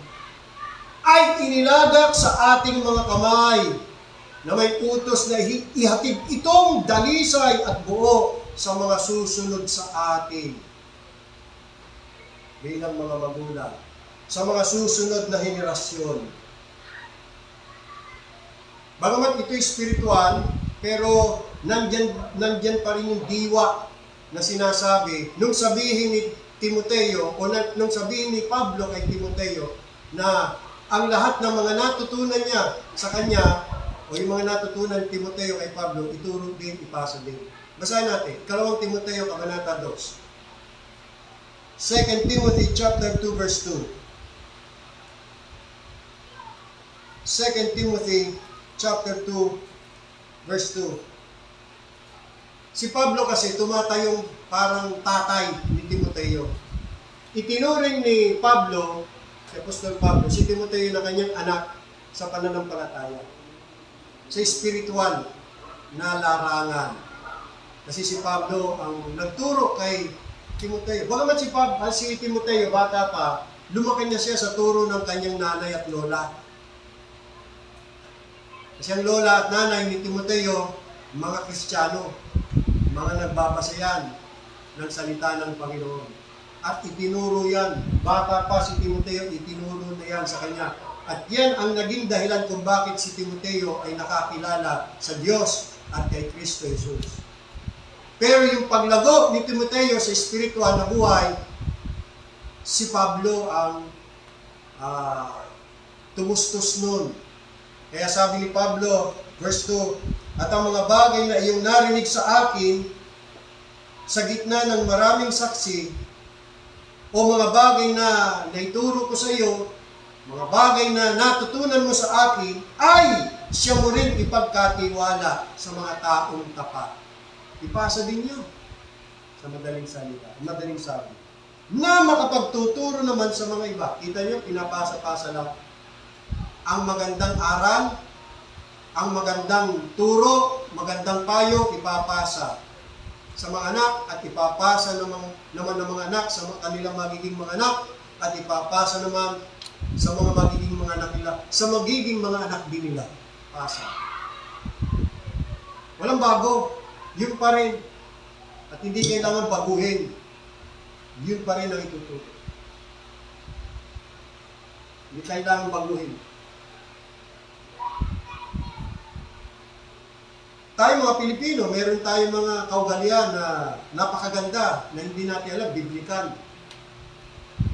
ay inilagak sa ating mga kamay na may utos na ihatid itong dalisay at buo sa mga susunod sa atin bilang mga magulang, sa mga susunod na henerasyon. Bagamat ito'y spiritual, pero nandyan pa rin yung diwa na sinasabi, nung sabihin ni Timoteo, o nung sabihin ni Pablo kay Timoteo, na ang lahat ng mga natutunan niya sa kanya, o yung mga natutunan ni Timoteo kay Pablo, ituro din, ipasa din. Basahin natin, 2 Timoteo, Kabanata 2. 2 Timothy chapter 2, verse 2. 2 Timothy chapter 2, verse 2. Si Pablo kasi tumatayong parang tatay ni Timoteo. Itinuring ni Pablo, si Apostol Pablo, si Timoteo na kanyang anak sa pananampalataya. Sa spiritual na larangan. Kasi si Pablo ang nagturo kay Timoteo. Bagamat si Timoteo, bata pa, lumaki na siya sa turo ng kanyang nanay at lola. Kasi ang lola at nanay ni Timoteo, mga Kristiyano, mga nagbabasayan ng salita ng Panginoon. At itinuro yan. Bata pa si Timoteo, itinuro na yan sa kanya. At yan ang naging dahilan kung bakit si Timoteo ay nakakilala sa Diyos at kay Kristo Jesus. Pero yung paglago ni Timoteo sa spiritual na buhay, si Pablo ang tumustos nun. Kaya sabi ni Pablo, verse 2, at ang mga bagay na iyong narinig sa akin, sa gitna ng maraming saksi, o mga bagay na naituro ko sa iyo, mga bagay na natutunan mo sa akin, ay siya mo rin ipagkatiwala sa mga taong tapat. Ipasa din niyo sa madaling salita, madaling sabi. Na makapagtuturo naman sa mga iba. Kita niyo, pinapasa-pasa lang. Ang magandang aral, ang magandang turo, magandang payo, ipapasa sa mga anak at ipapasa naman ng mga anak sa kanilang magiging mga anak at ipapasa naman sa mga magiging mga anak nila, sa magiging mga anak din nila. Pasa. Walang bago. Yun pa rin. At hindi kailangan baguhin. Yun pa rin ang ituturo. Hindi kailangan baguhin. Tayo mga Pilipino, meron tayong mga kaugalian na napakaganda na hindi natin alam, biblikan.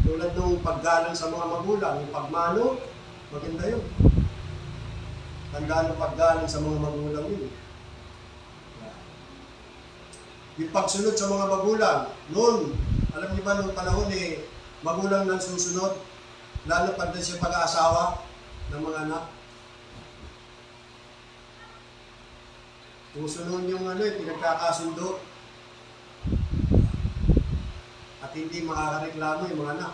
Tulad ng paggalang sa mga magulang, yung pagmano, maganda yun. Tandaan ng paggalang sa mga magulang yun. Yung pagsunod sa mga magulang, noon, alam niyo ba nung panahon magulang nang susunod, lalo pag siya pag-aasawa ng mga anak. Susunod yung pinagkakasundo at hindi makakareklamo yung mga anak.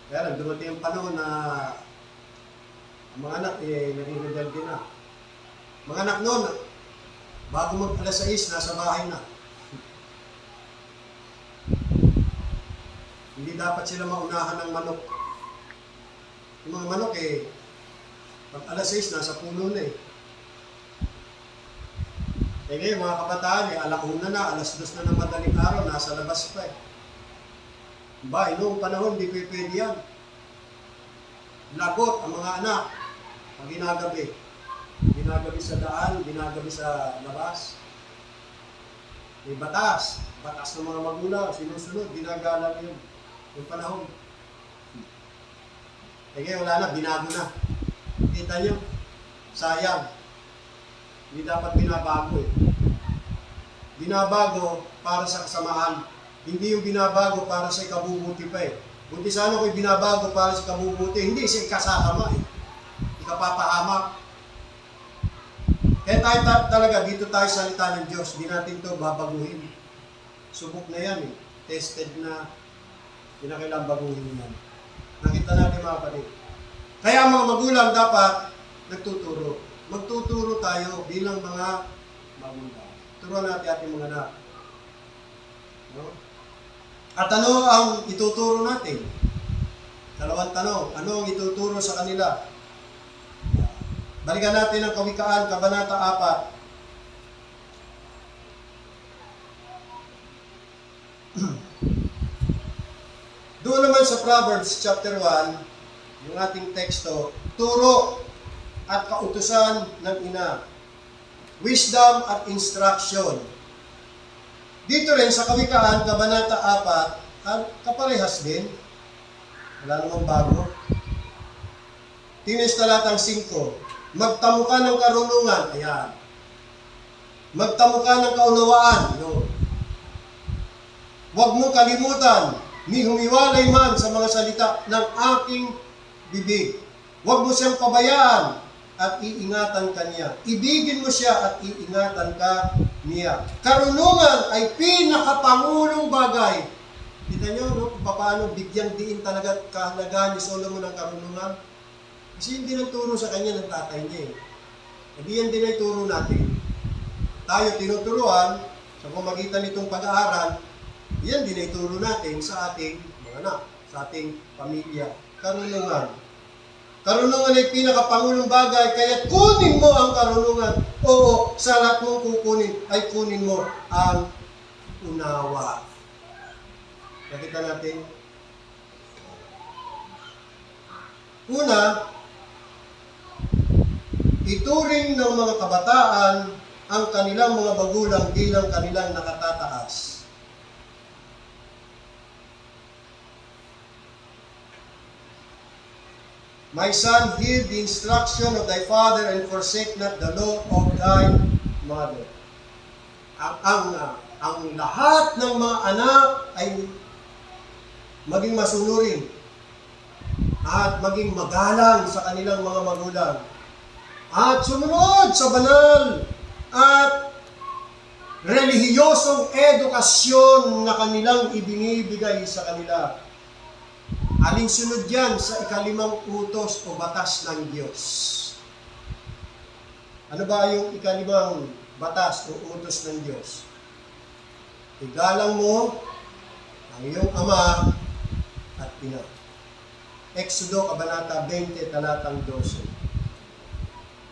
Kaya lang, dumating ang panahon na ang mga anak naging rebelde na. Mga anak noon, bago mag-alas 6, nasa bahay na. Hindi dapat sila maunahan ng manok. Yung mga manok pag alas 6, nasa puno na ngayon, mga kabataan, alauna na, alas 2 na ng madaling araw, nasa labas pa noong panahon, di pwede yan. Lagot ang mga anak, pag ginagabi. Ginagabi sa daan, ginagabi sa labas. May batas ng mga magulang, sinusunod, ginagalang yun. Yung panahon. Ngayon, wala na, binago na. Kita nyo, sayang. Hindi dapat binabago Binabago para sa kasamaan. Hindi yung binabago para sa ikabubuti pa Buti sana kung binabago para sa ikabubuti, hindi sa ikasakama ikapapahamak. Kaya tayo talaga, dito tayo salita ng Diyos, di natin ito babaguhin. Subok na yan Tested na, hindi na kailangan baguhin yan. Nakita natin mga kapatid. Kaya ang mga magulang dapat nagtuturo. Magtuturo tayo bilang mga magulang. Turuan natin ating mga anak. No? At ano ang ituturo natin? Dalawang tanong, ano ang ituturo sa kanila? Balikan natin ang Kawikaan, Kabanata 4. Doon naman sa Proverbs chapter 1, yung ating teksto, turo at kautusan ng ina, wisdom at instruction. Dito rin sa Kawikaan, Kabanata 4, kaparehas din. Wala namang bago. Tingnan sa talatang 5. Magtamo ka ng karunungan. Ayan. Magtamo ka ng kaunawaan. Yun. Huwag mo kalimutan, ni humiwalay man sa mga salita ng aking bibig. Huwag mo siyang pabayaan at iingatan ka niya. Ibigin mo siya at iingatan ka niya. Karunungan ay pinakapangulong bagay. Kita nyo, no? Paano bigyang diin talaga kahalagaan ni Solomon ng karunungan? Kasi hindi nang turo sa kanya ng tatay niya eh. Hindi yan din ay turo natin. Tayo tinuturuan sa pamagitan nitong pag-aaral, yan din ay turo natin sa ating mga anak, sa ating pamilya. Karunungan. Karunungan ay pinakapangulong bagay, kaya kunin mo ang karunungan. Oo, sa lahat mong kukunin, ay kunin mo ang unawa. Nakita natin. Una, ituring ng mga kabataan ang kanilang mga magulang bilang kanilang nakatataas. My son, hear the instruction of thy father and forsake not the law of thy mother. Ang lahat ng mga anak ay maging masunurin at maging magalang sa kanilang mga magulang at sumunod sa banal at relihiyosong edukasyon na kanilang ibinibigay sa kanila. Alinsunod yan sa ikalimang utos o batas ng Diyos. Ano ba yung ikalimang batas o utos ng Diyos? Igalang mo ang iyong ama at ina. Exodo, Kabanata 20, talatang 12.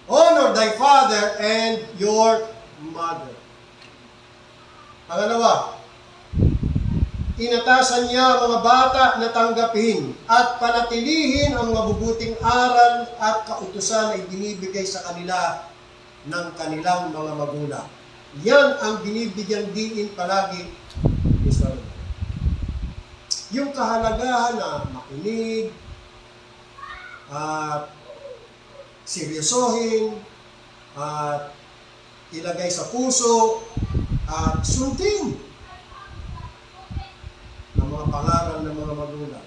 Honor thy father and your mother. Pangalawa, inatasan niya mga bata na tanggapin at panatilihin ang mabubuting aral at kautusan na ibinibigay sa kanila ng kanilang mga magulang. Yan ang binibigyang diin palagi ni Solomon. Yung kahalagahan na makinig at seryosohin at ilagay sa puso at sundin ang mga pangaral ng mga magulang.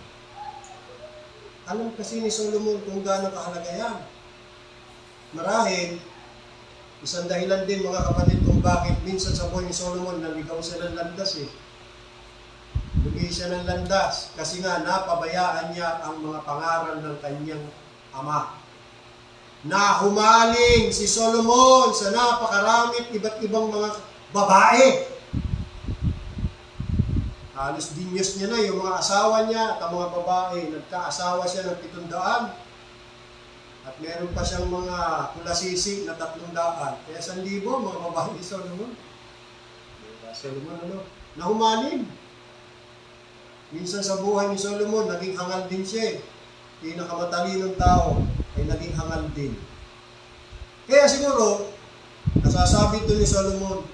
Alam kasi ni Solomon kung gaano kahalaga yan. Marahil, isang dahilan din mga kapatid kung bakit minsan sa buhay ni Solomon naligaw siya ng landas eh. Lugi siya ng landas kasi nga napabayaan niya ang mga pangaral ng kanyang ama. Na humaling si Solomon sa napakaramit iba't ibang mga babae. Halos dinyos niya na yung mga asawa niya at ang mga babae. Nagkaasawa siya ng 700. At meron pa siyang mga kulasisi na 300. Kaya 1,000 mga babae ni Solomon. Solomon nahumaling. Minsan sa buhay ni Solomon, naging hangal din siya. Pinakamatalinong tao ay naging hangal din. Kaya siguro, nasasabi ito ni Solomon,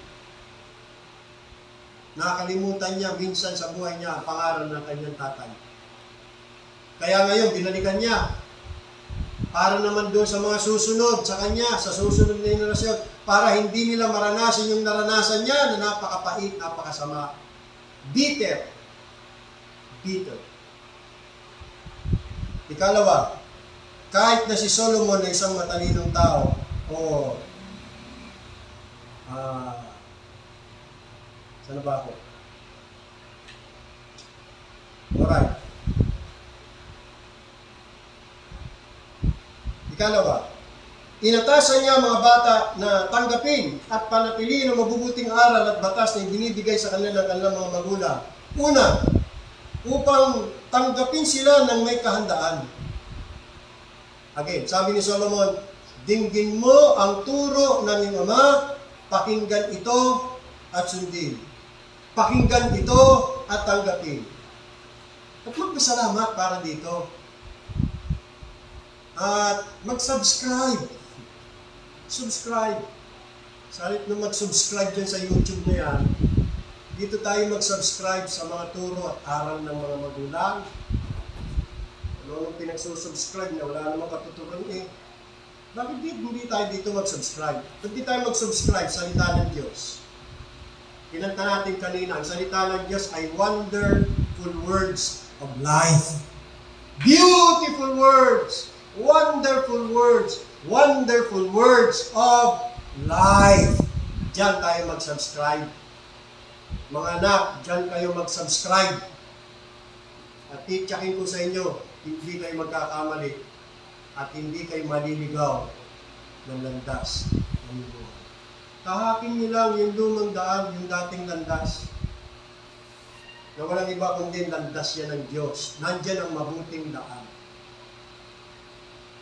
nakakalimutan niya minsan sa buhay niya ang pangaral ng kanyang tatay. Kaya ngayon, binalikan niya. Para naman doon sa mga susunod sa kanya, sa susunod na henerasyon, para hindi nila maranasan yung naranasan niya na napakapait, napakasama. Bitter. Ikalawa, kahit na si Solomon ay isang matalinong tao, saan ba ako? Alright. Ikalawa, inatasan niya ang mga bata na tanggapin at panatilihin ang mabubuting aral at batas na ibinibigay sa kanila ng kanilang mga magulang. Una, upang tanggapin sila ng may kahandaan. Again, sabi ni Solomon, dinggin mo ang turo ng iyong ama, pakinggan ito at sundin. Pakinggan ito at tanggapin. At magpasalamat para dito. At mag-subscribe. Subscribe. Salit na mag-subscribe dyan sa YouTube na yan, dito tayo mag-subscribe sa mga turo at aral ng mga magulang. Ano nung pinagsusubscribe na wala namang katuturan eh. Bakit hindi tayo dito mag-subscribe? Hindi tayo mag-subscribe sa salita ng Diyos. Kinanta natin kanina, ang salita ng Diyos ay wonderful words of life. Beautiful words! Wonderful words! Wonderful words of life! Diyan tayo mag-subscribe. Mga anak, diyan kayo mag-subscribe. At tityakin ko sa inyo, hindi kayo magkakamali at hindi kayo maliligaw ng landas ng buhay. Tahakin niyo lang yung lumang daan, yung dating landas. Na walang iba kundi landas yan ng Diyos. Nandyan ang mabuting daan.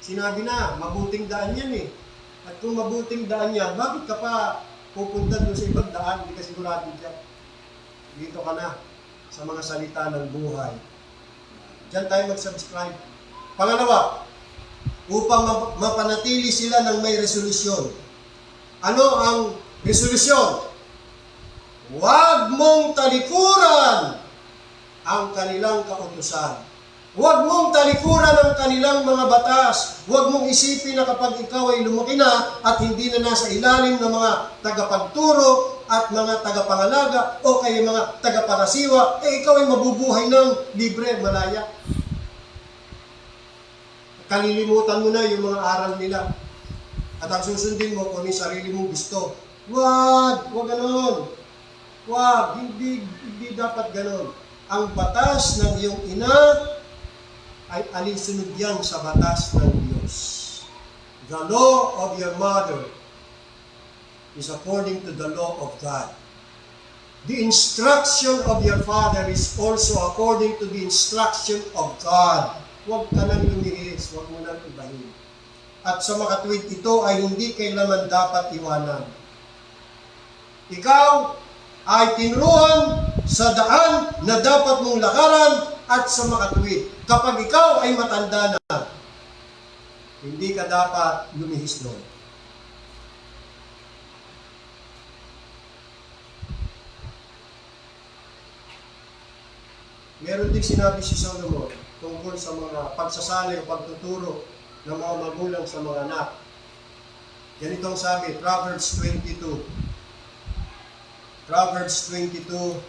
Sinabi na, mabuting daan yan eh. At kung mabuting daan yan, bakit ka pa pupunta doon sa ibang daan? Hindi ka sigurado dyan. Dito ka na sa mga salita ng buhay. Diyan tayo mag-subscribe. Pangalawa, upang mapanatili sila ng may resolusyon. Ano ang resolusyon? Huwag mong talikuran ang kanilang kautusan. Huwag mong talikuran ang kanilang mga batas. Huwag mong isipin na kapag ikaw ay lumaki na at hindi na nasa ilalim ng mga tagapagturo at mga tagapangalaga o kaya mga tagapangasiwa, ikaw ay mabubuhay ng libre, malaya. Kalilimutan mo na yung mga aral nila. At ang susundin mo kung yung sarili mong gusto. Huwag ganon. Huwag, hindi dapat ganon. Ang batas ng iyong ina ay alinsunod yan sa batas ng Diyos. The law of your mother is according to the law of God. The instruction of your father is also according to the instruction of God. Huwag ka nang lumihis, huwag mo nang ibahin. At sa makatwid ito ay hindi kailanman dapat iwanan. Ikaw ay tinuruan sa daan na dapat mong lakaran at sa makatwid. Kapag ikaw ay matanda na, hindi ka dapat lumihis doon. Meron din sinabi si Solomon tungkol sa mga pagsasanay o pagtuturo ng mga magulang sa mga anak. Ganito ang sabi, Proverbs 22. Proverbs 22,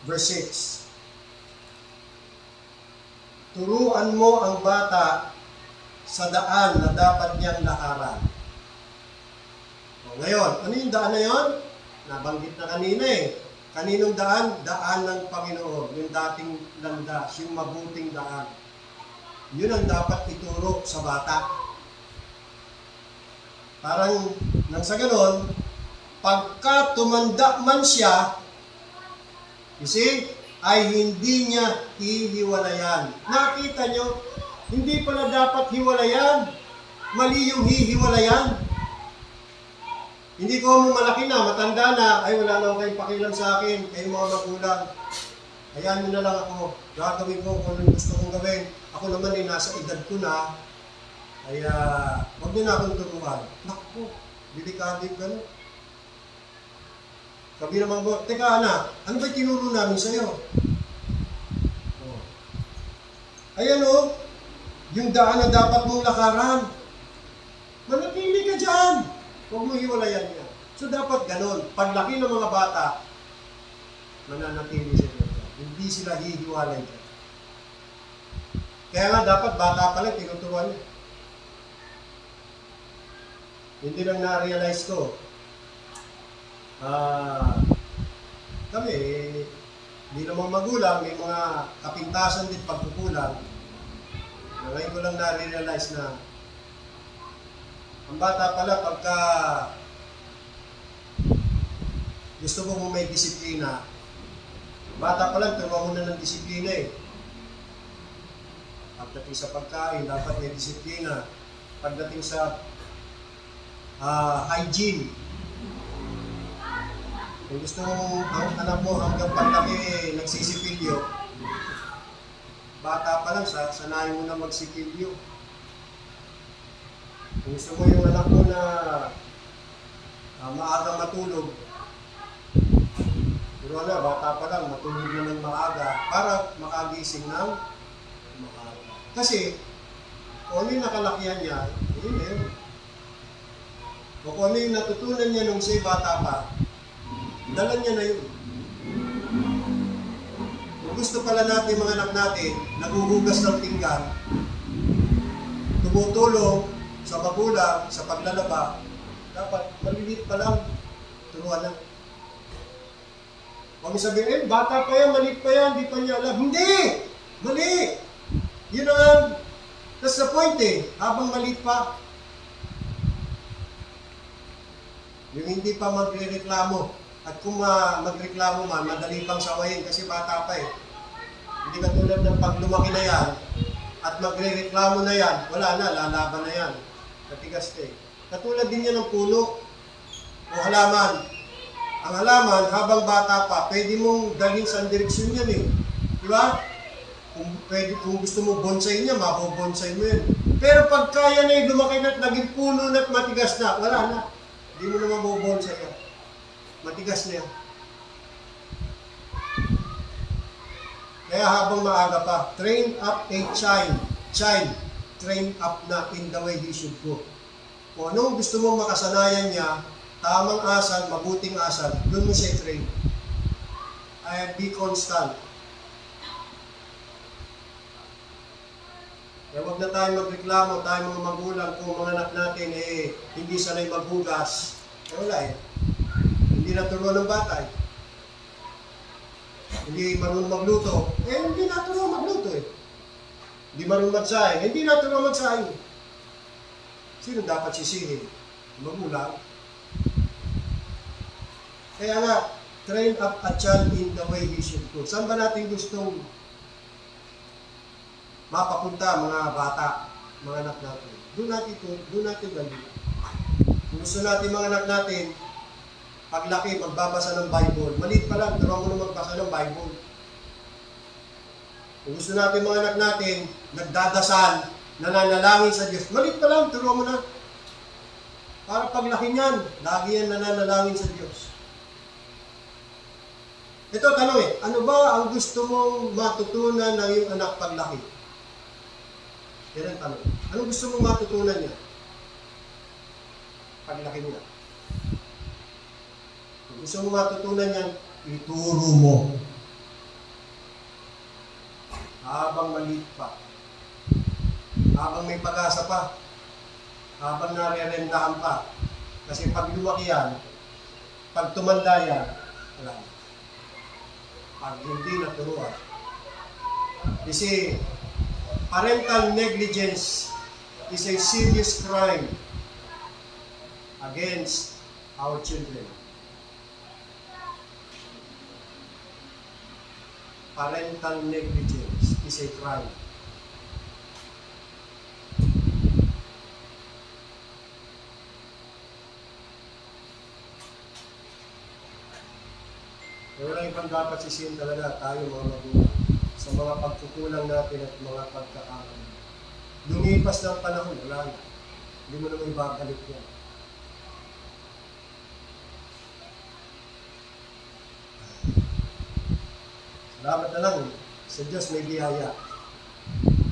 verse 6. Turuan mo ang bata sa daan na dapat niyang lakaran. O ngayon, ano yung daan na yon? Nabanggit na kanina eh. Kaninong daan? Daan ng Panginoon. Yung dating landas, yung mabuting daan. Yun ang dapat ituro sa bata. Parang nang sa ganon, pagka tumanda man siya, you see, ay hindi niya hihiwalayan. Nakita nyo, hindi pala dapat hiwalayan. Mali yung hihiwalayan. Hindi ko mo malaki na, matanda na, ay wala na kayong pakialam sa akin, kayo mga magulang. Hayaan nyo na lang ako, gagawin ko kung anong gusto kong gawin. Ako naman ay nasa edad ko na, kaya huwag nyo na akong turuan. Naku, delikado yung gano'n. Sabi naman ko, teka anak, ano ba tinuro namin sa'yo? Oh. Ayan o, yung daan na dapat mong lakaran. Manatili ka dyan. Huwag mo hiwalayan niya. So dapat ganon. Paglaki ng mga bata, mananatili sila. Hindi sila hihiwalay dyan. Kaya nga dapat bata pa lang, tinuturuan niya. Hindi lang na-realize ko. Kami, hindi namang magulang, may mga kapintasan din pagkukulang. Ngayon ko lang na-realize na ang bata pala pagka gusto mo may disiplina, bata pa lang, turuan mo na ng disiplina eh. Pagdating sa pagkain, dapat may disiplina. Pagdating sa hygiene, kung gusto mo ang anak mo hanggang paglaki nagsisipilyo, bata pa lang, sanayin mo na magsipilyo. Kung gusto mo yung anak mo na maagang matulog, pero bata pa lang, matulog na ng maaga para makagising ng maaga. Kasi, kung ano yung nakalakihan niya, yun na yun. O kung ano yung natutunan niya nung siya bata pa, dala niya na yun. Kung gusto pala natin mga anak natin, naguhugas ng pinggan, tumutulong sa magulang, sa paglalaba, dapat maliliit pa lang, turuan na. Huwag mo sabihin, bata pa yan, maliit pa yan, di pa niya alam. Hindi! Mali! Yun ang, that's the point eh, habang maliit pa. Yung hindi pa magre-reklamo. At kung magreklamo man, madali pang sawayin kasi bata pa eh. Hindi katulad ng pag lumaki na yan, at magre-reklamo na yan, wala na, lalaban na yan. Katigas ka eh. Katulad din yan ng puno o halaman. Ang halaman, habang bata pa, pwede mong dalhin sa direksyon yan eh. Di ba? Kung gusto mo bonsai niya, mabobonsai mo yun. Pero pag kaya na yung lumaki na at naging puno na at matigas na, wala na. Hindi mo na mabobonsai yan. Matigas na yan. Kaya habang maaga pa, train up a child, train up na in the way he should go. Kung anong gusto mong makasanayan niya, tamang asal, mabuting asal, doon mo siya train. And be constant. Kaya huwag na tayo magreklamo, tayo mga magulang, kung mga anak natin hindi sanay maghugas. Wala eh. Hindi naturuan ng bata eh. Hindi marunong magluto. Hindi naturuan magluto eh. Hindi marunong magsahin. Hindi naturuan magsahin. Sino dapat sisihin? Magulang. Kaya nga, train up a child in the way he should go. Saan ba natin gustong mapapunta mga bata, mga anak natin? Doon natin gawin. Kung gusto natin mga anak natin, paglaki, magbabasa ng Bible. Maliit pa lang, turuan mo na magbasa ng Bible. Kung gusto natin mga anak natin, nagdadasal, nananalangin sa Diyos. Maliit pa lang, turuan mo na. Para paglaki niyan, lagi yan nananalangin sa Diyos. Ito, tanong ano ba ang gusto mong matutunan ng iyong anak paglaki? Yan ang tanong. Anong gusto mong matutunan niya? Paglaki niya. Kung gusto mong matutunan niya, ituro mo. Habang maliit pa. Habang may pag-asa pa. Habang nare-rendahan pa. Kasi pag lumaki yan, pag tumanda yan, wala na. Pag hindi naturuan. Kasi parental negligence is a serious crime against our children. Parental negligence is a crime. Wala ibang dapat sisihin talaga tayo mga magulang sa mga pagkukulang natin at mga pagkakaroon. Lumipas ng panahon, wala na. Hindi mo naman ibabalik yan. Salamat na lang sa Diyos may biyaya.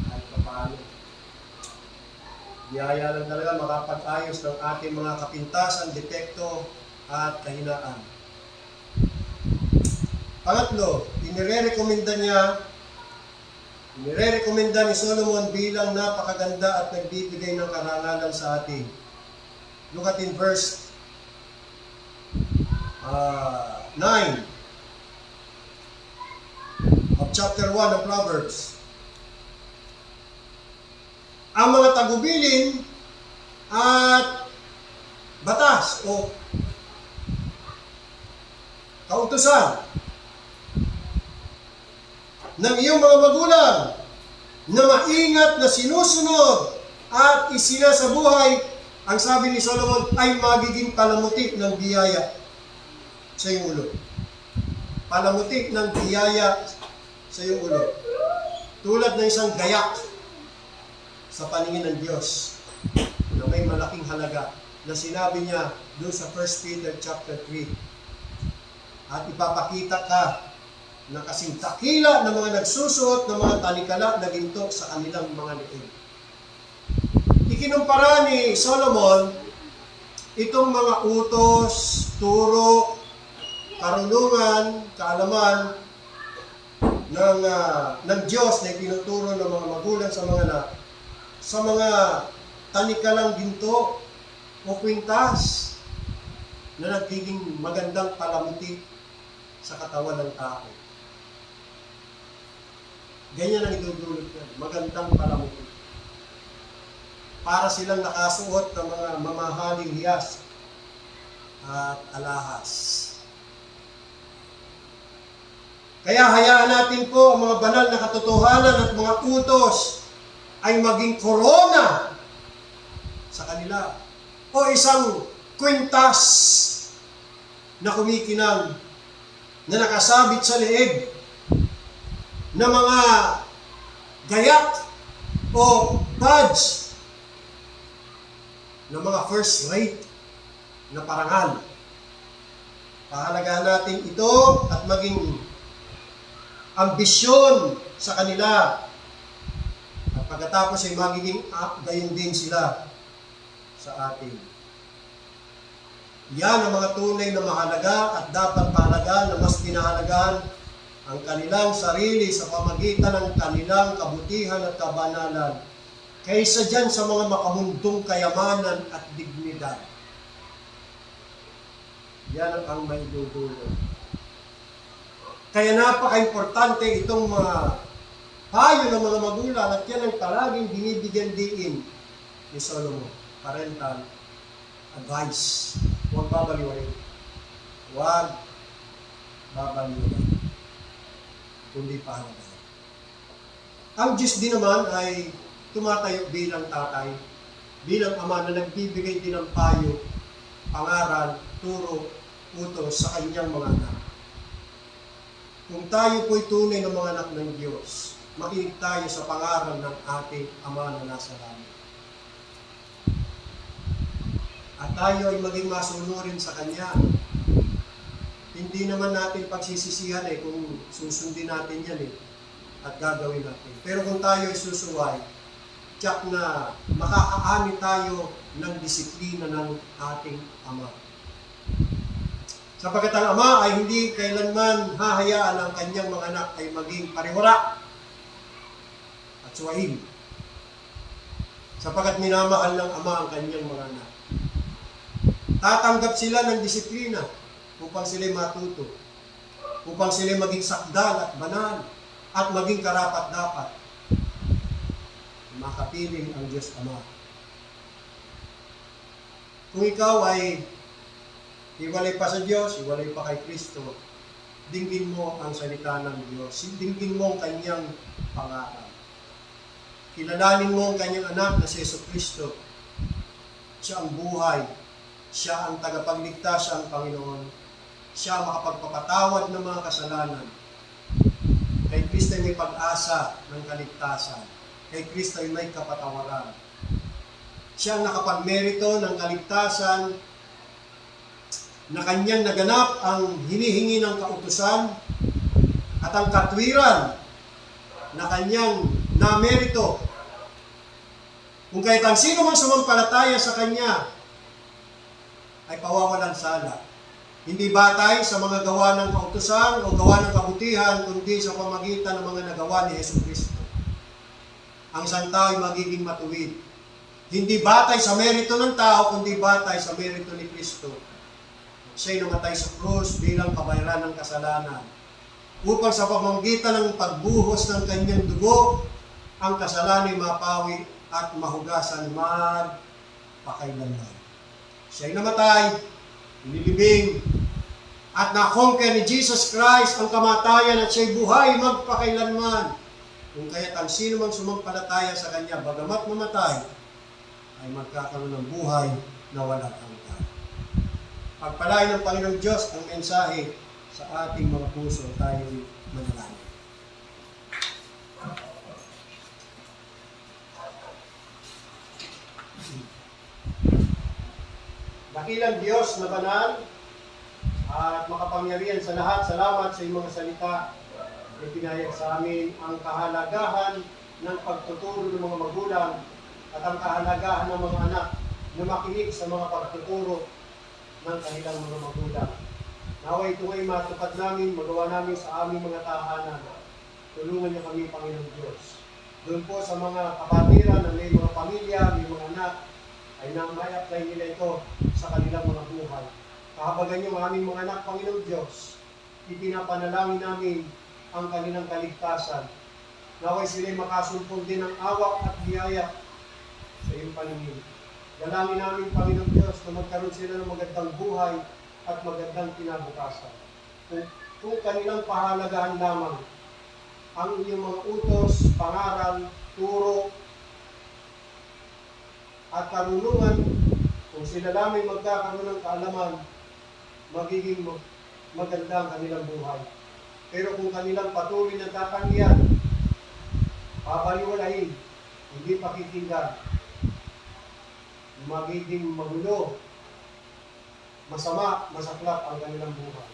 Kahit pa paano. Biyaya lang talaga makapag-ayos ng ating mga kapintasan, depekto at kahinaan. Pangatlo, inirerekomenda ni Solomon bilang napakaganda at nagbibigay ng karangalan sa atin. Look at in verse 9 of chapter 1 of Proverbs. ang mga tagubilin at batas o kautusan ng iyong mga magulang na maingat na sinusunod at isinasabuhay, ang sabi ni Solomon, ay magiging palamuti ng biyaya sa iyong ulo. Palamuti ng biyaya sa iyong ulo. Tulad ng isang gayak sa paningin ng Diyos na may malaking halaga na sinabi niya doon sa 1 Peter chapter 3. At ipapakita ka na kasing takila ng mga nagsusuot ng mga talikala na ginto sa kanilang mga liig. Ikinumpara ni Solomon itong mga utos, turo, karunungan, kaalaman ng Diyos na itinuturo ng mga magulang sa mga anak sa mga talikalang ginto o kwintas na nagiging magandang palamuti sa katawan ng tao. Ganyan ang idudulot yan. Magandang palamuti. Para silang nakasuot ng mga mamahaling hiyas at alahas. Kaya hayaan natin po ang mga banal na katotohanan at mga utos ay maging korona sa kanila o isang kwintas na kumikinang na nakasabit sa leeg na mga gayak o badge na mga first rate na parangal. Pahalagahan natin ito at maging ambisyon sa kanila. At pagkatapos ay magiging gayon din sila sa atin. Yan ang mga tunay na mahalaga at dapat pahalagaan na mas pinahalagahan ang kanilang sarili sa pamagitan ng kanilang kabutihan at kabanalan kaysa dyan sa mga makamundong kayamanan at dignidad. Yan ang maidudulot. Kaya napaka-importante itong mga payo ng mga magulang at yan ang palaging binibigyan diin ni Solomon. Parental advice. Huwag babaliwain. Huwag babaliwain. Kundi pahalagahan. Ang Diyos din naman ay tumatayo bilang tatay, bilang ama na nagbibigay din ng payo, pangaral, turo, utos sa kanyang mga anak. Kung tayo po'y tunay na mga anak ng Diyos, makinig tayo sa pangaral ng ating Ama na nasa langit. At tayo ay maging masunurin sa Kanya. Hindi naman natin pagsisisihan kung susundin natin yan at gagawin natin. Pero kung tayo ay susuway, tiyak na makakaani tayo ng disiplina ng ating Ama. Sapagkat ang Ama ay hindi kailanman hahayaan ang kanyang mga anak ay maging parihura at suwain. Sapagkat minamahal ng Ama ang kanyang mga anak. Tatanggap sila ng disiplina upang sila matuto, upang sila maging sakdal at banal at maging karapat-dapat. Makapiling ang Diyos Ama. Kung ikaw ay hiwalay pa sa Diyos, hiwalay pa kay Kristo, dinggin mo ang salita ng Diyos. Dinggin mo ang kanyang pangaral. Kilalanin mo ang kanyang anak na si Jesucristo. Siya ang buhay. Siya ang tagapagligtas, siya ang Panginoon. Siya ang makapagpapatawad ng mga kasalanan. Kay Kristo ay may pag-asa ng kaligtasan. Kay Kristo ay may kapatawaran. Siya ang nakapagmerito ng kaligtasan na kanyang naganap ang hinihingi ng kautusan at ang katwiran na kanyang namerito. Kung kahit ang sino man sumampalataya sa kanya ay pawawalan sala. Hindi batay sa mga gawa ng kautusan o gawa ng kabutihan, kundi sa pamagitan ng mga nagawa ni Jesucristo. Ang isang tao ay magiging matuwid. Hindi batay sa merito ng tao, kundi batay sa merito ni Kristo. Siya'y namatay sa krus bilang kabayaran ng kasalanan. Upang sa pamamagitan ng pagbuhos ng kanyang dugo, ang kasalanan ay mapawi at mahugasan magpakailanman. Siya'y namatay, inilibing, at na-conquer ni Jesus Christ ang kamatayan at siya'y buhay magpakailanman. Kung kaya't ang sino mang sumampalataya sa Kanya, bagamat mamatay, ay magkakaroon ng buhay na walang hanggan. Pagpalain ng Panginoong Diyos ang mensahe sa ating mga puso, tayo'y manalangin. Dakilang Diyos na banal at makapangyarihan sa lahat, salamat sa iyong mga salita na pinayag sa amin ang kahalagahan ng pagtuturo ng mga magulang at ang kahalagahan ng mga anak na makinig sa mga pagtuturo ng kanilang mga magulang. Naway ito ay matupad namin, magawa namin sa aming mga tahanan. Tulungan niyo kami, Panginoong Diyos. Doon po sa mga kapatiran na may mga pamilya, may mga anak, ay may-apply nila ito sa kanilang mga buhay. Kahabagan niyo ang aming mga anak, Panginoong Diyos. Ipinapanalangin namin ang kanilang kaligtasan. Naway sila'y makasumpong din ng awak at biyaya sa iyong paningin. Dalangin namin, Panginoong Diyos, na magkaroon sila ng magandang buhay at magandang kinabukasan. Kung kanilang pahalagahan lamang ang inyong mga utos, pangaral, turo, at karunungan, kung sila lamang magkakaroon ng kaalaman, magiging maganda ang kanilang buhay. Pero kung kanilang patuloy na tatanggihan, babaliwalain, hindi pakikinggan, magiging magulo, masama, masaklap ang kanilang buhay.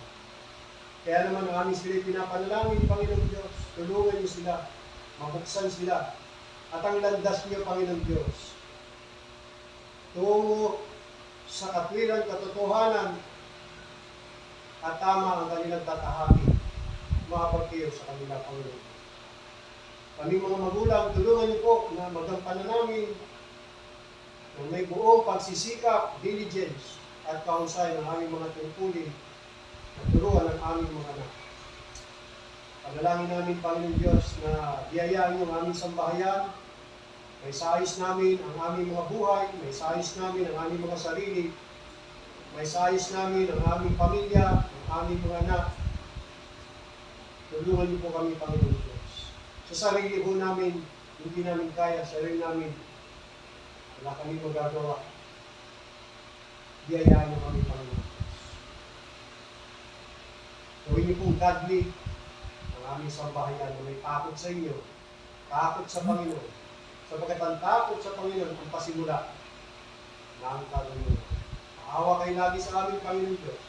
Kaya naman ang aming sila pinapanalangin, Panginoong Diyos, tulungan niyo sila, mabuksan sila, at ang landas niyo, Panginoong Diyos, tungo sa katwiran, katotohanan, at tama ang kanilang tatahakin, makapagkiyo sa kanila, Panginoon. Kami mga magulang, tulungan niyo po na magampanan namin ng may buong pagsisikap, diligence, at kahusay ng aming mga tungkulin at turuan ng aming mga anak. Panalangin namin, Panginoon Diyos, na biyayaan niyo ang aming sambahayan, may sayos namin ang aming mga buhay, may sayos namin ang aming mga sarili, may sayos namin ang aming pamilya, ang aming mga anak. Tulungan niyo po kami, Panginoon Diyos. Sa sarili po namin, hindi namin kaya, sarili namin, wala kami magagawa. Biyayaan niyo kami, Panginoon Diyos. Gawin niyo pong godly ang aming sambahayan na may takot sa inyo, takot sa Panginoon. Sapagkat ang takot sa Panginoon ang pasimula ng kaluluwa. Maawa kayo lagi sa aming Panginoon Diyos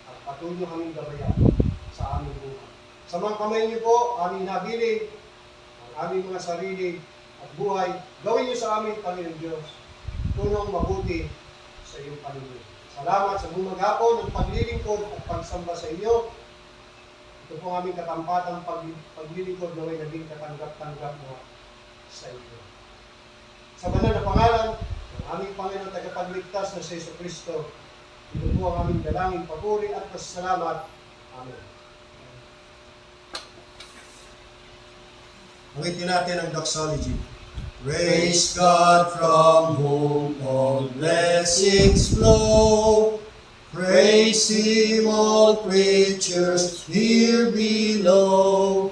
at patuloy kaming gabayan sa aming buhay. Sa mga kamay niyo po, aming nabiling, ang aming mga sarili at buhay, gawin niyo sa aming Panginoon Diyos, tunong mabuti sa iyong paningin. Salamat sa buong maghapon ng paglilingkod at pagsamba sa inyo. Ito po ang aming katampatang paglilingkod na may naging katanggap-tanggap na sa inyo. Sa banal na pangalan ng aming Panginoon tagapagligtas na si Jesucristo, ito po ang aming dalangin, papuri at pasasalamat. Amen. Awitin natin ang doxology. Praise God from whom all blessings flow. Praise Him, all creatures here below.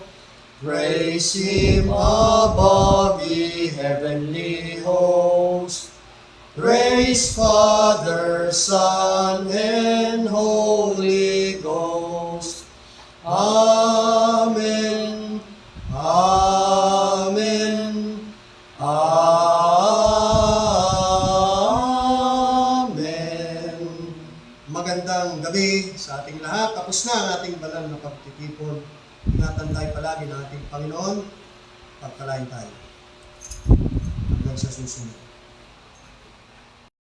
Praise Him above the heavenly host. Praise Father, Son, and Holy Ghost. Amen. Amen. Amen. Magandang gabi sa ating lahat. Tapos na ang ating banal na pagtitipon. Ingatan tayo palagi ng ating Panginoon. Pagpalain tayo. Hanggang sa susunod.